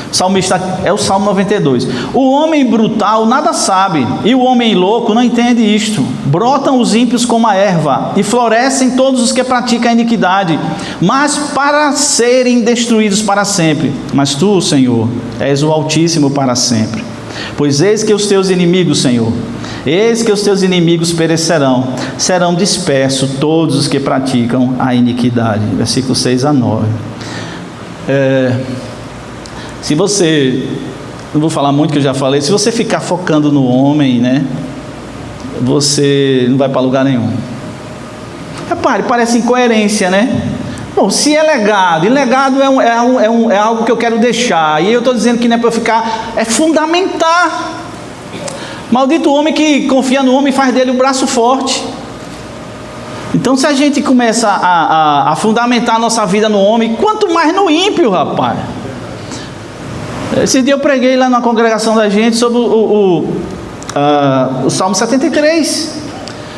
o salmista, é o Salmo 92: o homem brutal nada sabe, e o homem louco não entende isto. Brotam os ímpios como a erva, e florescem todos os que praticam a iniquidade, mas para serem destruídos para sempre. Mas tu, Senhor, és o Altíssimo para sempre. Pois eis que os teus inimigos, Senhor, eis que os teus inimigos perecerão, serão dispersos todos os que praticam a iniquidade. Versículo 6 a 9. Se você, não vou falar muito que eu já falei, se você ficar focando no homem, né, você não vai para lugar nenhum. Repare, parece incoerência, né? Bom, se é legado, e legado é algo que eu quero deixar, e eu estou dizendo que não é para eu ficar, é fundamentar. Maldito o homem que confia no homem e faz dele o braço forte. Então, se a gente começa a fundamentar a nossa vida no homem, quanto mais no ímpio, rapaz. Esse dia eu preguei lá na congregação da gente sobre o Salmo 73.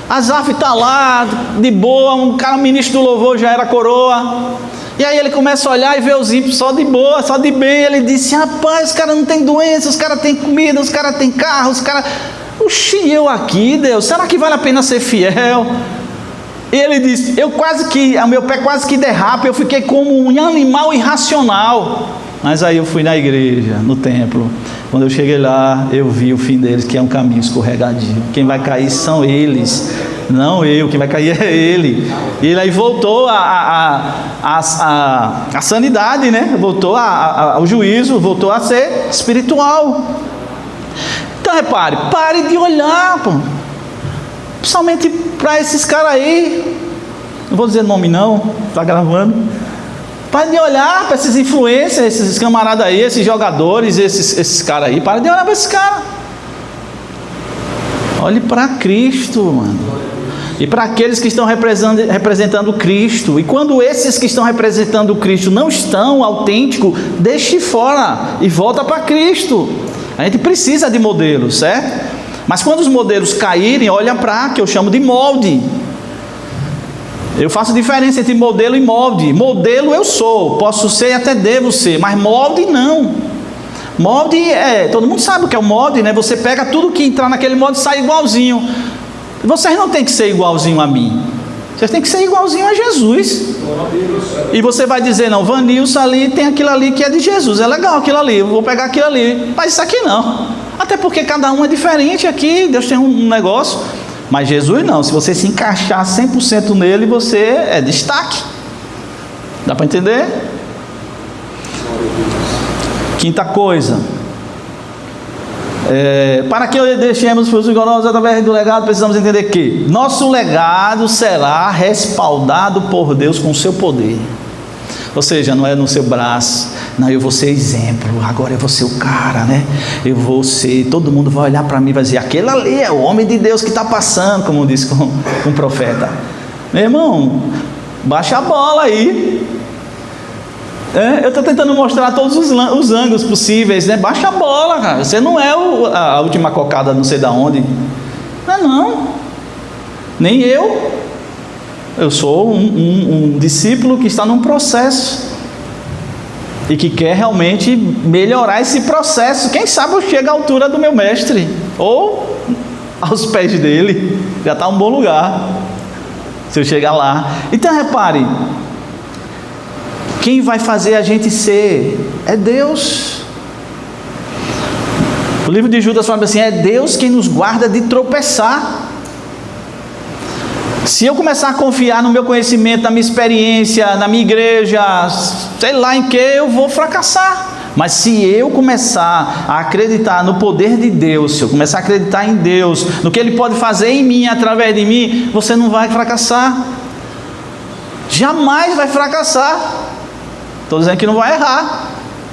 Asaf está lá, de boa, um cara ministro do louvor, já era coroa. E aí ele começa a olhar e vê os ímpios só de boa, só de bem. Ele disse: rapaz, os caras não têm doença, os caras têm comida, os caras têm carro, os caras... Oxi, eu aqui, Deus, será que vale a pena ser fiel? E ele disse: o meu pé quase que derrapa, eu fiquei como um animal irracional. Mas aí eu fui na igreja, no templo. Quando eu cheguei lá, eu vi o fim deles, que é um caminho escorregadio. Quem vai cair são eles, não eu. Quem vai cair é ele. E ele aí voltou a sanidade, né? Voltou ao juízo, voltou a ser espiritual. Então repare, pare de olhar, pô. Principalmente para esses caras aí. Não vou dizer nome não, está gravando. Para de olhar para esses influencers, esses camaradas aí, esses jogadores, esses caras aí. Para de olhar para esses caras. Olhe para Cristo, mano. E para aqueles que estão representando Cristo. E quando esses que estão representando Cristo não estão autênticos, deixe fora e volta para Cristo. A gente precisa de modelos, certo? Mas quando os modelos caírem, olha para que eu chamo de molde. Eu faço diferença entre modelo e molde. Modelo eu sou, posso ser e até devo ser, mas molde não. Molde todo mundo sabe o que é o molde, né? Você pega tudo que entrar naquele molde e sai igualzinho. Vocês não tem que ser igualzinho a mim. Vocês têm que ser igualzinho a Jesus. E você vai dizer: não, Vanilson ali tem aquilo ali que é de Jesus, é legal aquilo ali, eu vou pegar aquilo ali. Mas isso aqui não. Até porque cada um é diferente aqui, Deus tem um negócio. Mas Jesus não, se você se encaixar 100% nele, você é destaque. Dá para entender? Quinta coisa. Para que deixemos frutos vigorosos através do legado, precisamos entender que nosso legado será respaldado por Deus com o seu poder. Ou seja, não é no seu braço, não, eu vou ser exemplo, agora eu vou ser o cara, né? Eu vou ser, todo mundo vai olhar para mim e vai dizer: aquele ali é o homem de Deus que está passando, como disse com o profeta. Meu irmão, baixa a bola aí. Eu estou tentando mostrar todos os ângulos possíveis, né? Baixa a bola, cara. Você não é a última cocada não sei da onde. Não. Nem eu. Eu sou um discípulo que está num processo e que quer realmente melhorar esse processo. Quem sabe eu chego à altura do meu mestre ou aos pés dele. Já está um bom lugar se eu chegar lá. Então repare, quem vai fazer a gente ser é Deus. O livro de Judas fala assim: é Deus quem nos guarda de tropeçar. Se eu começar a confiar no meu conhecimento, na minha experiência, na minha igreja, sei lá em que, eu vou fracassar. Mas se eu começar a acreditar no poder de Deus, se eu começar a acreditar em Deus, no que Ele pode fazer em mim, através de mim, você não vai fracassar. Jamais vai fracassar. Estou dizendo que não vai errar.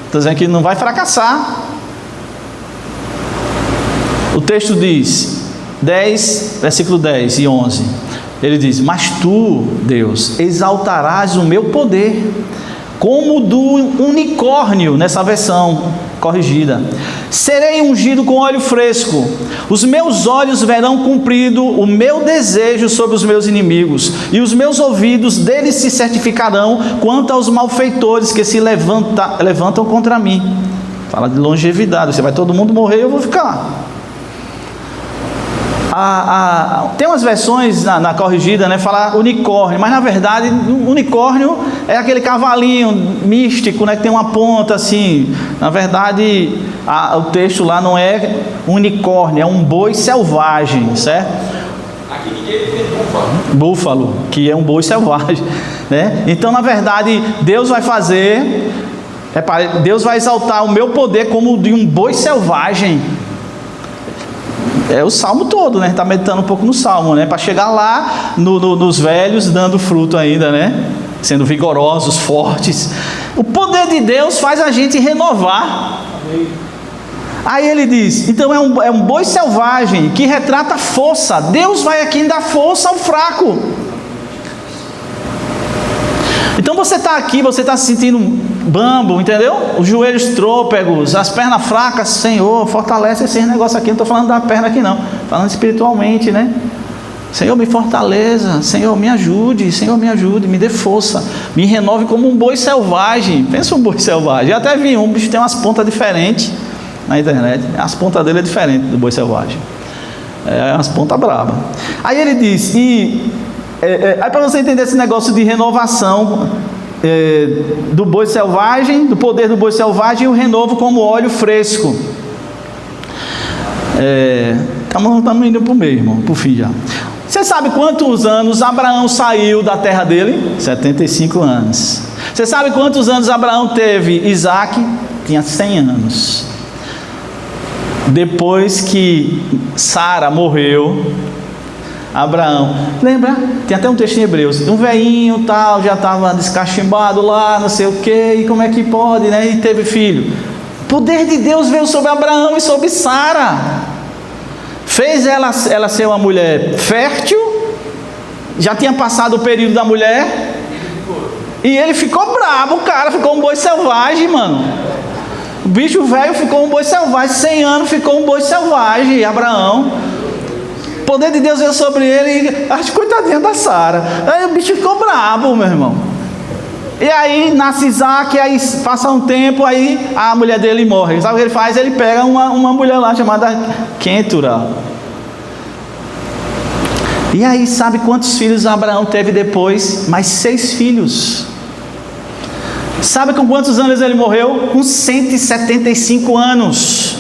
Estou dizendo que não vai fracassar. O texto diz, 10, versículo 10 e 11. Ele diz: mas tu, Deus, exaltarás o meu poder, como do unicórnio, nessa versão corrigida. Serei ungido com óleo fresco, os meus olhos verão cumprido o meu desejo sobre os meus inimigos, e os meus ouvidos deles se certificarão quanto aos malfeitores que se levantam contra mim. Fala de longevidade, você vai todo mundo morrer, eu vou ficar. Tem umas versões na corrigida, né, falar unicórnio, mas na verdade unicórnio é aquele cavalinho místico, né, que tem uma ponta assim. Na verdade o texto lá não é unicórnio, é um boi selvagem, certo? Aqui ninguém tem búfalo. Búfalo, que é um boi selvagem, né? Então na verdade Deus vai fazer, Deus vai exaltar o meu poder como de um boi selvagem. É o salmo todo, né? Está meditando um pouco no salmo, né? Para chegar lá nos velhos dando fruto ainda, né? Sendo vigorosos, fortes. O poder de Deus faz a gente renovar. Aí ele diz, então é um boi selvagem que retrata a força. Deus vai aqui dar força ao fraco. Então você está aqui, você está se sentindo bambo, entendeu? Os joelhos trôpegos, as pernas fracas. Senhor, fortalece esse negócio aqui. Não estou falando da perna aqui não, falando espiritualmente, né? Senhor, me fortaleça. Senhor, me ajude. Senhor, me ajude, me dê força, me renove como um boi selvagem. Pensa um boi selvagem. Eu até vi um bicho tem umas pontas diferentes na internet. As pontas dele é diferente do boi selvagem. É umas pontas bravas. Aí ele diz, aí para você entender esse negócio de renovação do boi selvagem, do poder do boi selvagem, e o renovo como óleo fresco. Estamos indo para o meio, irmão, para o fim já. Você sabe quantos anos Abraão saiu da terra dele? 75 anos. Você sabe quantos anos Abraão teve Isaac? Tinha 100 anos. Depois que Sara morreu, Abraão, lembra? Tem até um texto em Hebreus, um velhinho tal, já estava descachimbado lá, não sei o que, e como é que pode, né? E teve filho. O poder de Deus veio sobre Abraão e sobre Sara. Fez ela ser uma mulher fértil, já tinha passado o período da mulher, e ele ficou brabo, o cara ficou um boi selvagem, mano. O bicho velho ficou um boi selvagem, 100 anos ficou um boi selvagem, Abraão. O poder de Deus veio sobre ele e acho coitadinha da Sara. Aí o bicho ficou brabo, meu irmão. E aí nasce Isaac, aí passa um tempo, aí a mulher dele morre. Sabe o que ele faz? Ele pega uma mulher lá chamada Quentura. E aí sabe quantos filhos Abraão teve depois? Mais 6 filhos. Sabe com quantos anos ele morreu? Com 175 anos.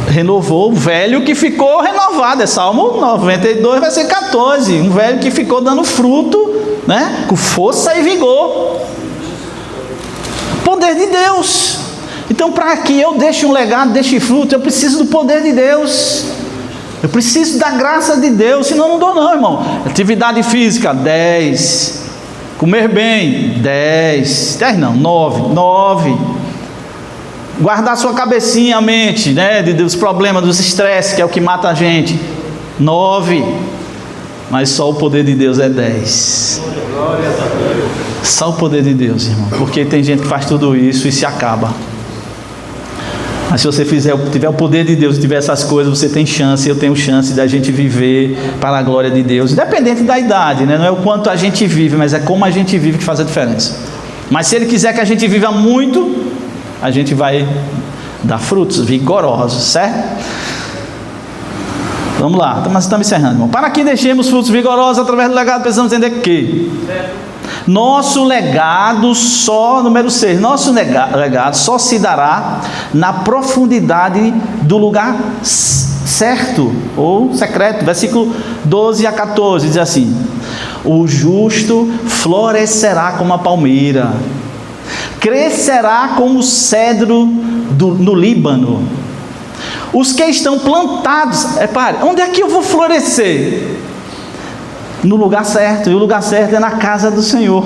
Renovou o velho que ficou renovado. É Salmo 92, versículo 14. Um velho que ficou dando fruto, né? Com força e vigor. Poder de Deus. Então, para que eu deixe um legado, deixe fruto, eu preciso do poder de Deus. Eu preciso da graça de Deus. Senão não dou não, irmão. Atividade física, 10. Comer bem, 10. 10 não, 9. Guardar sua cabecinha, a mente, né, dos problemas, dos estresses, que é o que mata a gente, 9. Mas só o poder de Deus é 10. Só o poder de Deus, irmão. Porque tem gente que faz tudo isso e se acaba. Mas se você tiver o poder de Deus, tiver essas coisas, você tem chance, eu tenho chance da gente viver para a glória de Deus. Independente da idade, né? Não é o quanto a gente vive, mas é como a gente vive que faz a diferença. Mas se Ele quiser que a gente viva muito, a gente vai dar frutos vigorosos, certo? Vamos lá, mas estamos encerrando, irmão. Para que deixemos frutos vigorosos através do legado, precisamos entender que nosso legado número 6, nosso legado só se dará na profundidade do lugar certo ou secreto. Versículo 12 a 14 diz assim: o justo florescerá como a palmeira, crescerá como o cedro no Líbano. Os que estão plantados, repare, onde é que eu vou florescer? No lugar certo, e o lugar certo é na casa do Senhor.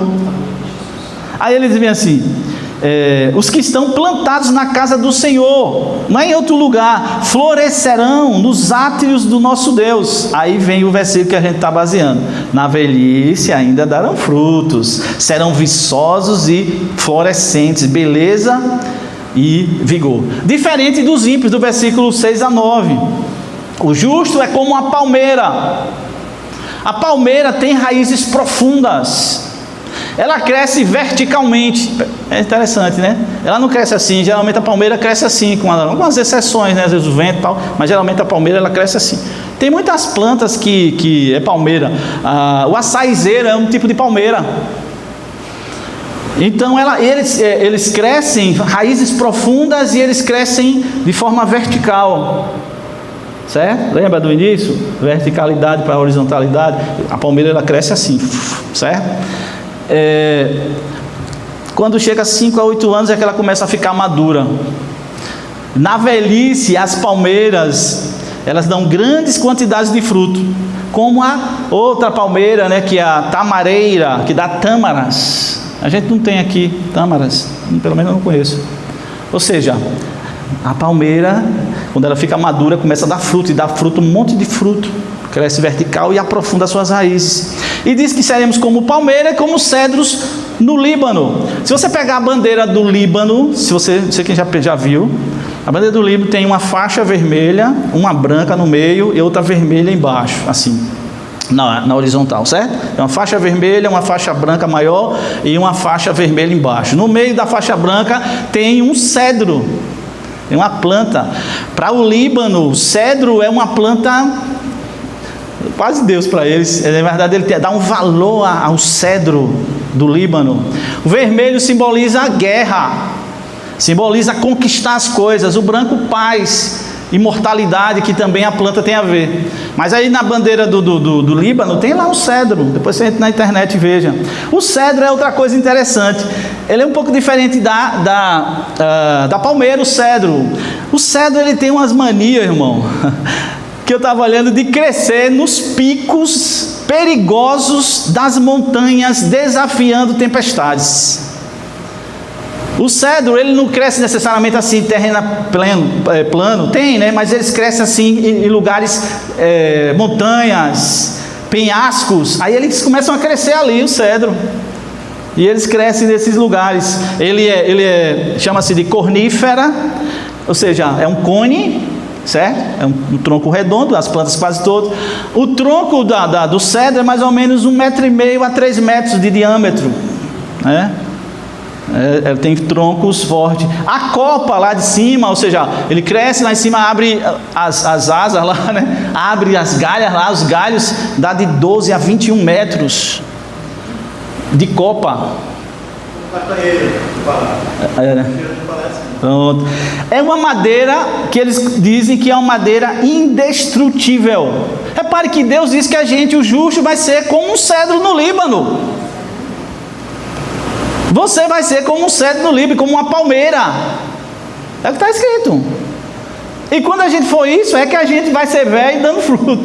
Aí ele diz bem assim: os que estão plantados na casa do Senhor, não é em outro lugar, florescerão nos átrios do nosso Deus. Aí vem o versículo que a gente está baseando: na velhice ainda darão frutos, serão viçosos e florescentes, beleza e vigor. Diferente dos ímpios, do versículo 6 a 9. O justo é como uma palmeira. A palmeira tem raízes profundas. Ela cresce verticalmente. É interessante, né? Ela não cresce assim. Geralmente a palmeira cresce assim, com algumas exceções, né? Às vezes o vento e tal. Mas geralmente a palmeira ela cresce assim. Tem muitas plantas que é palmeira. O açaizeiro é um tipo de palmeira. Então eles crescem, raízes profundas, e eles crescem de forma vertical. Certo? Lembra do início? Verticalidade para horizontalidade. A palmeira ela cresce assim. Certo? Quando chega a 5 a 8 anos é que ela começa a ficar madura. Na velhice, as palmeiras elas dão grandes quantidades de fruto, como a outra palmeira, né, que é a tamareira, que dá tâmaras. A gente não tem aqui tâmaras, pelo menos eu não conheço. Ou seja, a palmeira, quando ela fica madura, começa a dar fruto, e dá fruto, um monte de fruto. Cresce vertical e aprofunda suas raízes. E diz que seremos como palmeira e como cedros no Líbano. Se você pegar a bandeira do Líbano, não sei quem já viu, a bandeira do Líbano tem uma faixa vermelha, uma branca no meio e outra vermelha embaixo, assim, na horizontal, certo? É uma faixa vermelha, uma faixa branca maior e uma faixa vermelha embaixo. No meio da faixa branca tem um cedro, tem uma planta. Para o Líbano, o cedro é uma planta quase Deus para eles. Na verdade, ele dá um valor ao cedro do Líbano. O vermelho simboliza a guerra, simboliza conquistar as coisas. O branco, paz, imortalidade, que também a planta tem a ver. Mas aí na bandeira do Líbano tem lá um cedro. Depois você entra na internet e veja. O cedro é outra coisa interessante. Ele é um pouco diferente da palmeira. O cedro ele tem umas manias, irmão, que eu estava olhando, de crescer nos picos perigosos das montanhas, desafiando tempestades. O cedro, ele não cresce necessariamente assim, terreno plano, tem, né? Mas eles crescem assim em lugares, montanhas, penhascos. Aí eles começam a crescer ali, o cedro. E eles crescem nesses lugares. Ele chama-se de cornífera, ou seja, é um cone, certo? É um tronco redondo, as plantas quase todas. O tronco do cedro é mais ou menos 1,5 metro a 3 metros de diâmetro, né? Ele tem troncos fortes. A copa lá de cima, ou seja, ele cresce lá em cima, abre as asas lá, né? Abre as galhas lá, os galhos dá de 12 a 21 metros de copa. Pronto. É uma madeira que eles dizem que é uma madeira indestrutível. Repare que Deus diz que a gente, o justo, vai ser como um cedro no Líbano. Você vai ser como um cedro no Líbano, como uma palmeira. É o que está escrito. E quando a gente for isso, é que a gente vai ser velho dando fruto.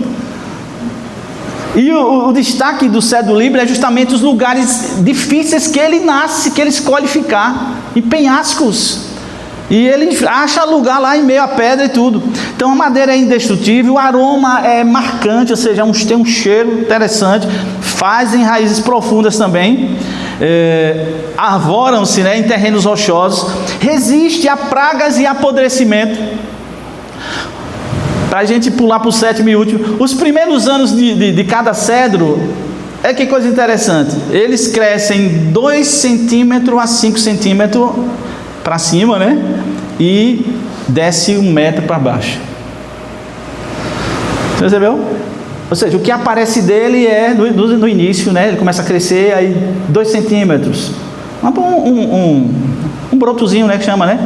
E o destaque do cedro do Líbano é justamente os lugares difíceis que ele nasce, que ele escolhe ficar, em penhascos. E ele acha lugar lá em meio à pedra e tudo. Então a madeira é indestrutível, o aroma é marcante, ou seja, tem um cheiro interessante, fazem raízes profundas também, arvoram-se, né, em terrenos rochosos, resiste a pragas e apodrecimento. Para a gente pular para o 7º e último, os primeiros anos de cada cedro, que coisa interessante, eles crescem 2 centímetros a 5 centímetros para cima, né? E desce 1 metro para baixo. Você percebeu? Ou seja, o que aparece dele é no início, né? Ele começa a crescer, aí 2 centímetros. Um brotozinho, né? Que chama, né?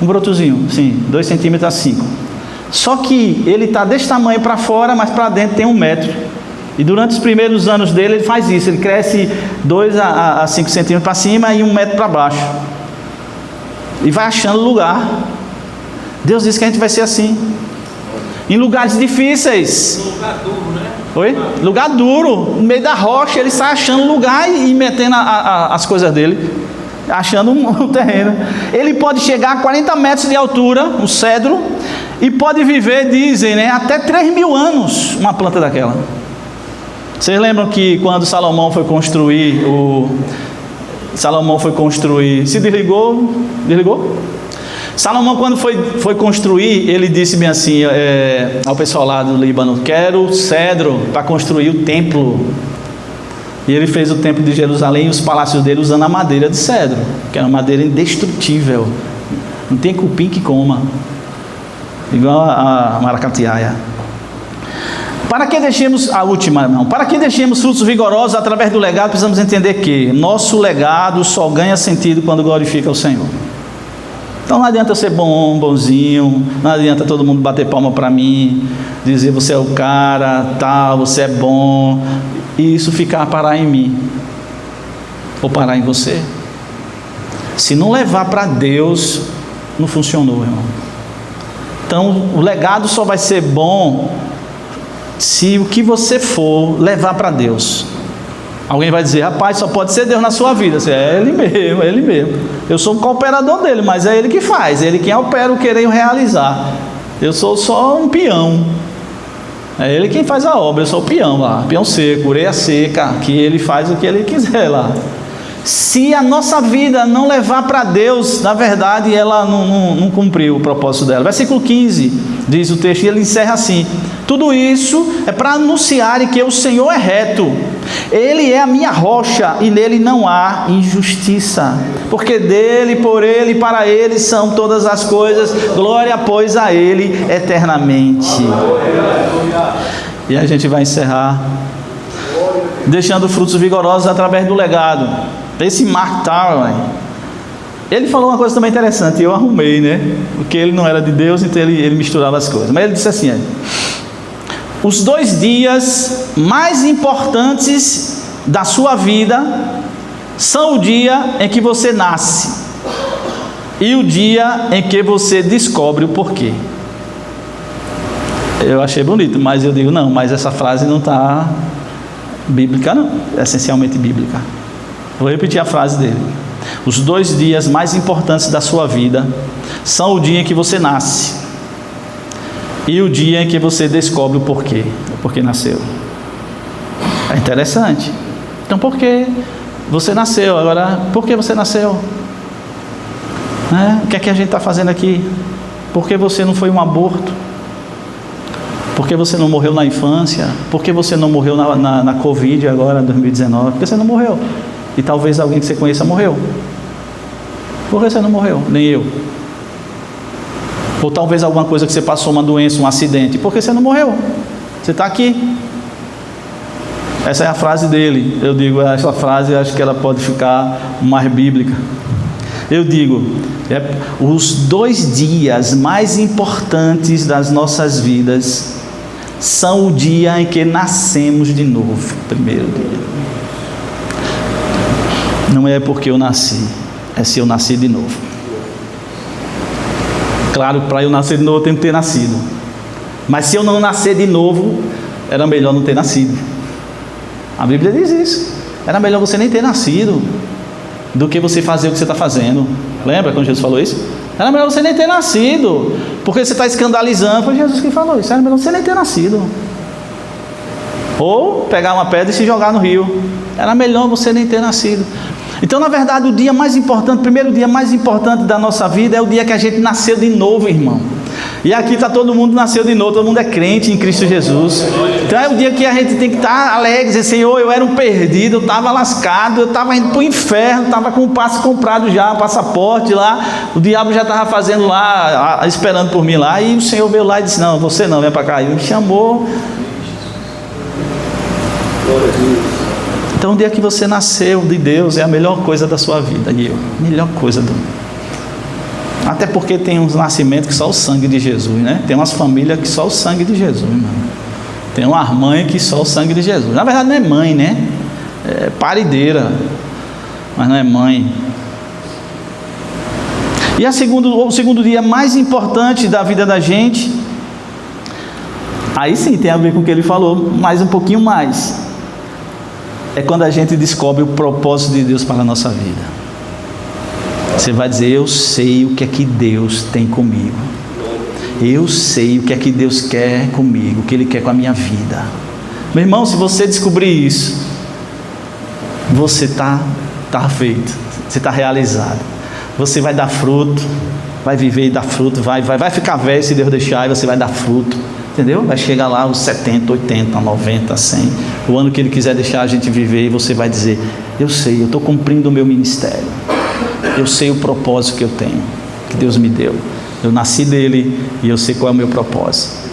Um brotozinho, sim, 2 centímetros a 5. Só que ele está desse tamanho para fora, mas para dentro tem 1 metro. E durante os primeiros anos dele, ele faz isso. Ele cresce 2 a 5 centímetros para cima e 1 metro para baixo. E vai achando lugar. Deus disse que a gente vai ser assim. Em lugares difíceis. Lugar duro, né? Oi? Lugar duro. No meio da rocha, ele sai achando lugar e metendo as coisas dele. achando um terreno. Ele pode chegar a 40 metros de altura, um cedro, e pode viver, dizem, né, até 3.000 anos, uma planta daquela. Vocês lembram que quando Salomão foi construir se desligou? Salomão, quando foi construir, ele disse bem assim ao pessoal lá do Líbano: quero cedro para construir o templo. E ele fez o templo de Jerusalém e os palácios dele usando a madeira de cedro, que era uma madeira indestrutível, não tem cupim que coma, igual a maracatiaia. Para que deixemos, a última, irmão, para que deixemos frutos vigorosos através do legado, precisamos entender que nosso legado só ganha sentido quando glorifica o Senhor. Então não adianta eu ser bonzinho, não adianta todo mundo bater palma para mim, dizer você é o cara, tal, você é bom, e isso parar em mim, ou parar em você. Se não levar para Deus, não funcionou, irmão. Então o legado só vai ser bom se o que você for levar para Deus. Alguém vai dizer: rapaz, só pode ser Deus na sua vida. Você, é Ele mesmo, é Ele mesmo. Eu sou um cooperador dele, mas é Ele que faz, é Ele quem opera o querer e o realizar. Eu sou só um peão. É Ele quem faz a obra, eu sou o peão lá, peão seco, orelha seca, que Ele faz o que Ele quiser lá. Se a nossa vida não levar para Deus, na verdade ela não cumpriu o propósito dela. Versículo 15, diz o texto, e ele encerra assim: tudo isso é para anunciar que o Senhor é reto, Ele é a minha rocha e nele não há injustiça, porque dele, por Ele e para Ele são todas as coisas, glória pois a Ele eternamente. E a gente vai encerrar deixando frutos vigorosos através do legado. Esse Mark Twain, ele falou uma coisa também interessante, eu arrumei, né? Porque ele não era de Deus, então ele misturava as coisas. Mas ele disse assim: os 2 dias mais importantes da sua vida são o dia em que você nasce e o dia em que você descobre o porquê. Eu achei bonito, mas eu digo, não, mas essa frase não está bíblica, não, é essencialmente bíblica. Vou repetir a frase dele: os 2 dias mais importantes da sua vida são o dia em que você nasce e o dia em que você descobre o porquê nasceu. É interessante. Então, por que você nasceu? Agora, por que você nasceu? O que é que a gente está fazendo aqui? Por que você não foi um aborto? Por que você não morreu na infância? Por que você não morreu na Covid agora, em 2019? Por que você não morreu? E talvez alguém que você conheça morreu. Por que você não morreu? Nem eu. Ou talvez alguma coisa que você passou, uma doença, um acidente. Por que você não morreu? Você está aqui. Essa é a frase dele. Eu digo, essa frase acho que ela pode ficar mais bíblica. Eu digo, os 2 dias mais importantes das nossas vidas são o dia em que nascemos de novo. Primeiro dia. Não é porque eu nasci, é se eu nasci de novo. Claro, para eu nascer de novo eu tenho que ter nascido. Mas se eu não nascer de novo, era melhor não ter nascido. A Bíblia diz isso. Era melhor você nem ter nascido do que você fazer o que você está fazendo. Lembra quando Jesus falou isso? Era melhor você nem ter nascido, porque você está escandalizando. Foi Jesus que falou isso. Era melhor você nem ter nascido. Ou pegar uma pedra e se jogar no rio. Era melhor você nem ter nascido. Então, na verdade, o dia mais importante, o primeiro dia mais importante da nossa vida é o dia que a gente nasceu de novo, irmão. E aqui está todo mundo nasceu de novo, todo mundo é crente em Cristo Jesus. Então é o dia que a gente tem que estar alegre, dizer: Senhor, eu era um perdido, eu estava lascado, eu estava indo para o inferno, estava com o passe comprado já, passaporte lá, o diabo já estava fazendo lá, esperando por mim lá, e o Senhor veio lá e disse: não, você não, vem para cá. Ele me chamou. Então o dia que você nasceu de Deus é a melhor coisa da sua vida, melhor coisa do mundo. Até porque tem uns nascimentos que só o sangue de Jesus, né? Tem umas famílias que só o sangue de Jesus, mano. Tem umas mães que só o sangue de Jesus. Na verdade não é mãe, né? É parideira, mas não é mãe. E o segundo dia mais importante da vida da gente, aí sim tem a ver com o que ele falou, mas um pouquinho mais. É quando a gente descobre o propósito de Deus para a nossa vida. Você vai dizer: eu sei o que é que Deus tem comigo. Eu sei o que é que Deus quer comigo, o que Ele quer com a minha vida. Meu irmão, se você descobrir isso, você está feito, você está realizado. Você vai dar fruto, vai viver e dar fruto, vai ficar velho se Deus deixar, e você vai dar fruto, entendeu? Vai chegar lá aos 70, 80, 90, 100, o ano que Ele quiser deixar a gente viver, e você vai dizer: eu sei, eu estou cumprindo o meu ministério, eu sei o propósito que eu tenho, que Deus me deu, eu nasci dele e eu sei qual é o meu propósito.